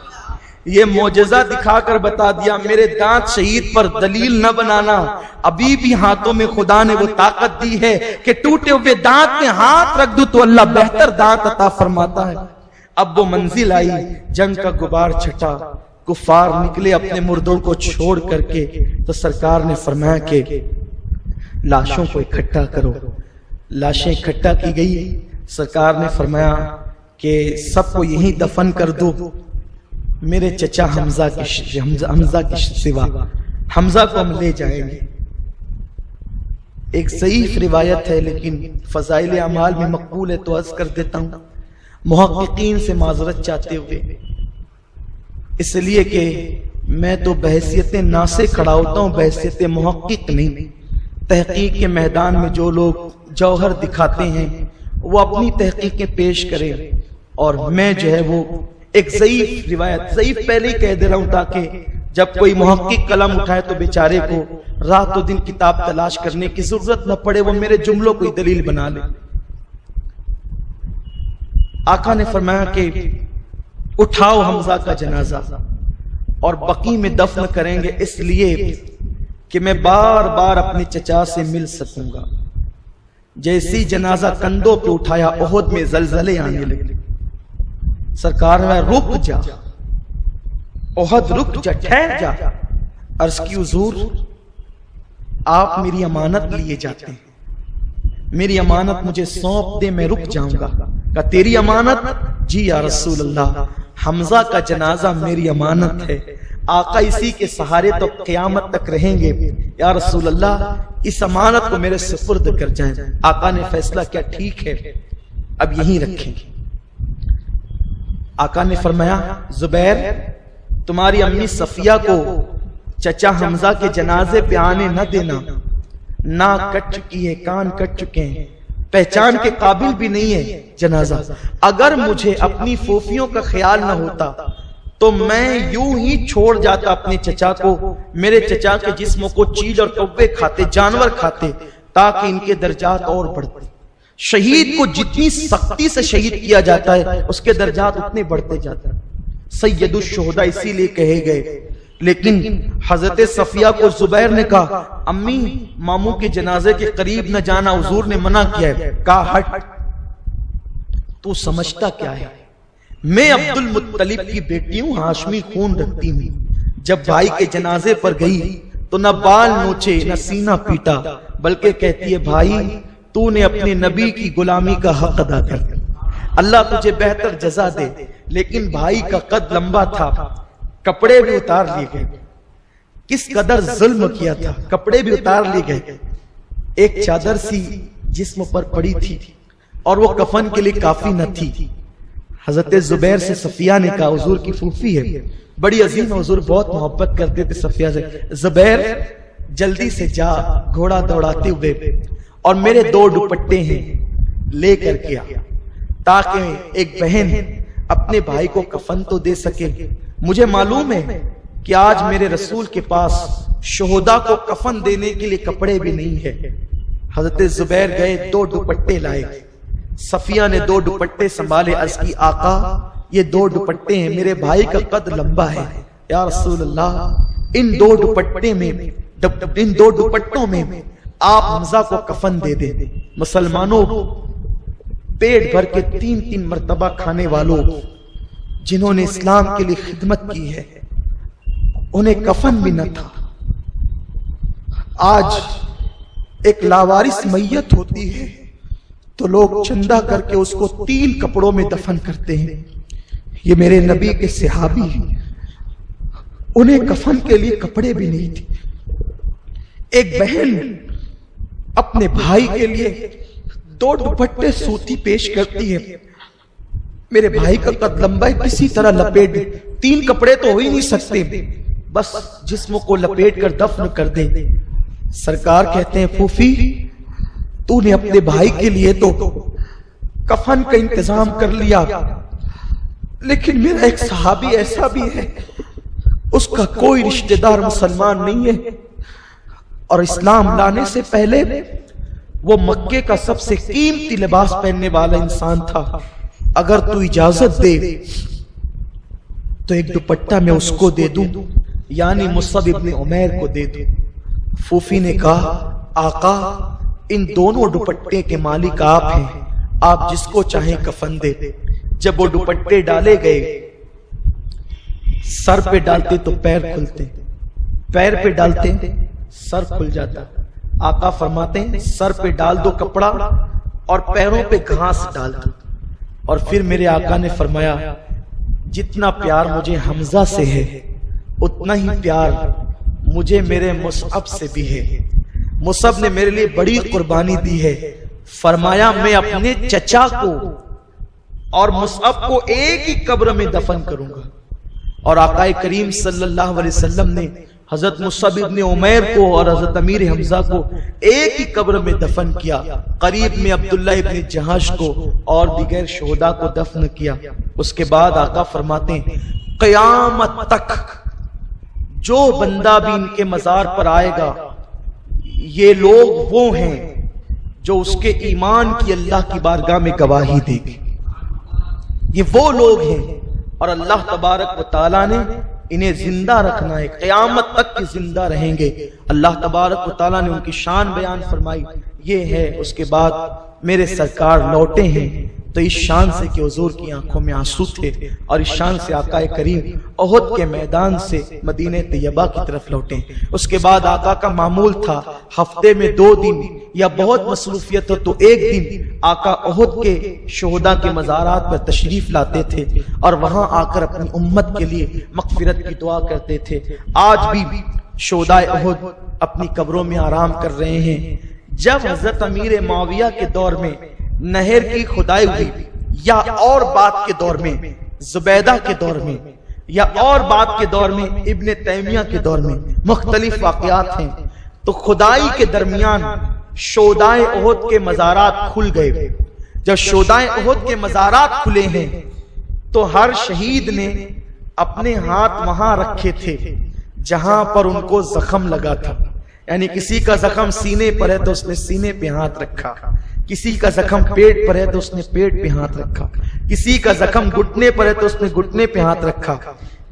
یہ معجزہ دکھا کر بتا دیا میرے دانت شہید پر دلیل نہ بنانا, ابھی بھی ہاتھوں میں خدا نے وہ طاقت دی ہے کہ ٹوٹے ہوئے دانت میں ہاتھ رکھ دو تو اللہ بہتر دانت عطا فرماتا ہے. اب وہ منزل آئی, جنگ کا غبار چھٹا, کفار نکلے اپنے مردوں کو چھوڑ کر کے, تو سرکار نے فرمایا کہ لاشوں کو اکٹھا کرو. لاشیں اکٹھا کی گئی. سرکار نے فرمایا کہ سب کو یہیں دفن کر دو, میرے چچا حمزہ کی سوا حمزہ کو ہم لے جائیں گے. ایک ضعیف روایت ہے لیکن فضائل اعمال میں مقبول ہے تو عرض کر دیتا ہوں محققین سے معذرت چاہتے ہوئے, اس لیے کہ میں تو بحیثیت ناصح کھڑا ہوتا ہوں, بحیثیت محقق نہیں. تحقیق کے میدان میں جو لوگ جوہر دکھاتے ہیں وہ اپنی تحقیقیں پیش کریں, اور میں جو ہے وہ ایک ضعیف روایت, ضعیف پہلے ہی کہہ دے رہا ہوں تاکہ جب کوئی محقق قلم اٹھائے تو بیچارے کو رات و دن کتاب تلاش کرنے کی ضرورت نہ پڑے, وہ میرے جملوں کو دلیل بنا لے. آقا نے فرمایا کہ اٹھاؤ حمزہ کا جنازہ اور بقیع میں دفن کریں گے, اس لیے کہ میں بار بار اپنے چچا سے مل سکوں گا. جیسی جنازہ کندھوں پہ اٹھایا احد میں زلزلے آنے لگے. سرکار نے رک جا احد, رک جا, ٹھہر جا. عرض کی حضور آپ میری امانت لیے جاتے ہیں, میری امانت مجھے سونپ دے, میں رک جاؤں گا. کہا تیری امانت؟ جی یا رسول اللہ, حمزہ کا جنازہ میری امانت ہے, آقا اسی کے سہارے تو قیامت تک رہیں گے. یا رسول اللہ اس امانت کو میرے سپرد کر جائیں. آقا نے فیصلہ کیا ٹھیک ہے اب یہیں رکھیں گے. آقا نے فرمایا زبیر تمہاری امی صفیہ کو چچا حمزہ کے جنازے پہ آنے نہ دینا, ناک کٹ چکی ہے, کان کٹ چکے ہیں, پہچان کے قابل بھی نہیں ہے جنازہ. اگر مجھے اپنی پھوپھیوں کا خیال نہ ہوتا تو میں یوں ہی چھوڑ جاتا اپنے چچا کو, میرے چچا کے جسموں کو چیل اور کوے کھاتے, جانور کھاتے, تاکہ ان کے درجات اور بڑھتے. شہید کو جتنی سختی سے شہید کیا جاتا ہے اس کے درجات اتنے بڑھتے جاتے ہیں. سید الشہداء اسی لیے کہے گئے. لیکن حضرت صفیہ کو زبیر نے کہا امی ماموں کے جنازے کے قریب نہ جانا, حضور نے منع کیا ہے. کہا ہٹ, تو سمجھتا کیا ہے, میں عبد المطلب کی بیٹی ہوں، ہاشمی خون رکھتی ہوں۔ جب بھائی کے جنازے پر گئی تو نہ بال نوچے نہ سینہ پیٹا، بلکہ کہتی ہے بھائی تو نے اپنے نبی کی غلامی کا حق ادا کر، اللہ تجھے بہتر جزا دے۔ لیکن بھائی کا قد لمبا تھا، کپڑے بھی اتار لیے گئے، کس قدر ظلم کیا تھا، کپڑے بھی اتار لیے گئے، ایک چادر سی جسم پر پڑی تھی اور وہ کفن کے لیے کافی نہ تھی۔ حضرت زبیر سے صفیہ نے کہا، حضور کی پھوپھی ہے، بڑی عظیم، حضور بہت محبت کرتے تھے صفیہ سے، زبیر جلدی سے جا گھوڑا دوڑاتے ہوئے اور میرے 2 دوپٹے ہیں لے کر کے آ، تاکہ ایک بہن اپنے بھائی کو کفن تو دے سکے۔ مجھے معلوم ہے کہ آج میرے رسول کے پاس شہداء کو کفن دینے کے لیے کپڑے بھی نہیں ہے۔ حضرت زبیر گئے، 2 دوپٹے لائے، صفیہ نے 2 دوپٹے سنبھالے، عرض کی آقا یہ 2 دوپٹے ہیں، میرے بھائی کا قد لمبا ہے، یا رسول اللہ ان 2 دوپٹوں میں آپ حمزہ کو کفن دے دیں۔ مسلمانوں، پیٹ بھر کے 3 مرتبہ کھانے والوں جنہوں نے اسلام کے لیے خدمت کی ہے، انہیں کفن بھی نہ تھا۔ آج ایک لاوارث میت ہوتی ہے تو لوگ چندہ کر کے اس کو 3 کپڑوں میں دفن کرتے ہیں۔ یہ میرے نبی کے صحابی ہیں، انہیں کفن کے لیے کپڑے بھی نہیں تھے۔ ایک بہن اپنے بھائی کے لیے 2 دوپٹے سوتی پیش کرتی ہے، میرے بھائی کا قد لمبا ہے، کسی طرح لپیٹ، 3 کپڑے تو ہو ہی نہیں سکتے، بس جسم کو لپیٹ کر دفن کر دے۔ سرکار کہتے ہیں پھوپھی تو نے اپنے بھائی کے لیے تو کفن کا انتظام کر لیا، لیکن میرا ایک صحابی ایسا بھی ہے اس کا کوئی رشتہ دار مسلمان نہیں ہے، اور اسلام لانے سے پہلے وہ مکے کا سب سے قیمتی لباس پہننے والا انسان تھا، اگر تو اجازت دے تو ایک دوپٹہ میں اس کو دے دوں، یعنی مصعب ابن عمیر کو دے دوں۔ پھوپھی نے کہا آقا ان دونوں دوپٹے کے مالک آپ ہیں، آپ جس کو چاہیں کفن دے۔ جب وہ دوپٹے ڈالے گئے، سر پہ ڈالتے تو پیر کھلتے، پیر پہ ڈالتے سر کھل جاتا۔ آقا فرماتے ہیں سر پہ ڈال دو کپڑا اور پیروں پہ گھاس ڈال دو۔ اور پھر میرے آقا نے فرمایا جتنا پیار مجھے حمزہ سے ہے اتنا ہی پیار مجھے میرے مصعب سے بھی ہے۔ مصعب نے میرے لیے بڑی قربانی دی ہے، فرمایا میں اپنے چچا کو اور مصعب کو ایک ہی قبر میں دفن کروں گا۔ اور آقا کریم صلی اللہ علیہ وسلم نے حضرت مصعب ابن عمیر کو اور حضرت امیر حمزہ کو ایک ہی قبر میں دفن کیا، قریب میں عبداللہ ابن جہش کو اور دیگر شہداء کو دفن کیا۔ اس کے بعد آقا فرماتے ہیں قیامت تک جو بندہ بھی ان کے مزار پر آئے گا، یہ لوگ وہ ہیں جو اس کے ایمان کی اللہ کی بارگاہ میں گواہی دے گے۔ یہ وہ لوگ ہیں اور اللہ تبارک و تعالیٰ نے انہیں زندہ رکھنا ہے، قیامت تک کی زندہ رہیں گے۔ اللہ تبارک و تعالیٰ نے ان کی شان بیان فرمائی، یہ ہے۔ اس کے بعد میرے سرکار لوٹے ہیں تو اس شان سے کہ حضور کی آنکھوں میں آنسو تھے، اور اس شان سے آقا کریم احد کے میدان سے مدینہ طیبہ کی طرف لوٹے۔ اس کے بعد آقا کا معمول تھا ہفتے میں 2 دن یا بہت مصروفیت ہو تو 1 دن آقا احد کے شہداء کے مزارات پر تشریف لاتے تھے اور وہاں آ کر اپنی امت کے لیے مغفرت کی دعا کرتے تھے۔ آج بھی شہداء احد اپنی قبروں میں آرام کر رہے ہیں۔ جب حضرت امیر معاویہ کے دور میں نہر کی کھدائی ہوئی، یا اور بات کے دور میں زبیدہ کے دور میں، یا اور بات کے دور میں ابن تیمیہ کے دور میں، مختلف واقعات ہیں، تو کھدائی کے درمیان شہداء احد کے مزارات کھل گئے۔ جب شہداء احد کے مزارات کھلے ہیں تو ہر شہید نے اپنے ہاتھ وہاں رکھے تھے جہاں پر ان کو زخم لگا تھا، یعنی کسی کا زخم سینے پر ہے تو اس نے سینے پہ ہاتھ رکھا، کسی کا زخم پیٹ پر ہے تو اس نے پیٹ پہ ہاتھ رکھا، کسی کا زخم گھٹنے پر ہے تو اس نے گھٹنے پہ ہاتھ رکھا۔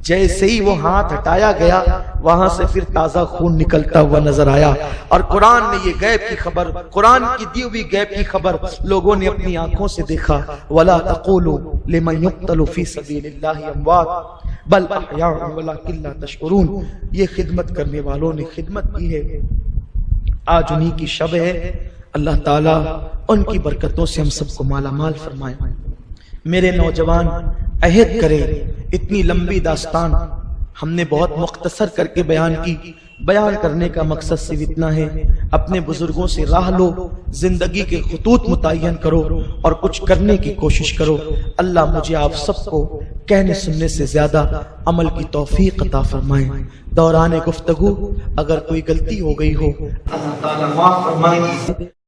جیسے ہی وہ ہاتھ ہٹایا گیا وہاں سے پھر تازہ خون نکلتا ہوا نظر آیا. اور قرآن نے یہ غیب کی خبر، قرآن کی دی ہوئی غیب کی خبر لوگوں نے اپنی آنکھوں سے دیکھا. وَلَا تَقُولُوا لِمَنْ يُقْتَلُ فِي سَبِيلِ اللَّهِ أَمْوَاتٌ بَلْ أَحْيَاءٌ وَلَكِنْ لَا تَشْعُرُونَ. یہ خدمت کرنے والوں نے خدمت کی ہے. آج انہی کی شب ہے. اللہ تعالیٰ ان کی برکتوں سے ہم سب کو مالا مال فرمائے. میرے نوجوان عہد کرے، اتنی لمبی داستان ہم نے بہت مختصر کر کے بیان کی. بیان کرنے کا مقصد صرف اتنا ہے، اپنے بزرگوں سے راہ لو، زندگی کے خطوط متعین کرو اور کچھ کرنے کی کوشش کرو. اللہ مجھے آپ سب کو کہنے سننے سے زیادہ عمل کی توفیق عطا فرمائے. دوران گفتگو اگر کوئی غلطی ہو گئی ہو اللہ تعالیٰ معاف فرمائے.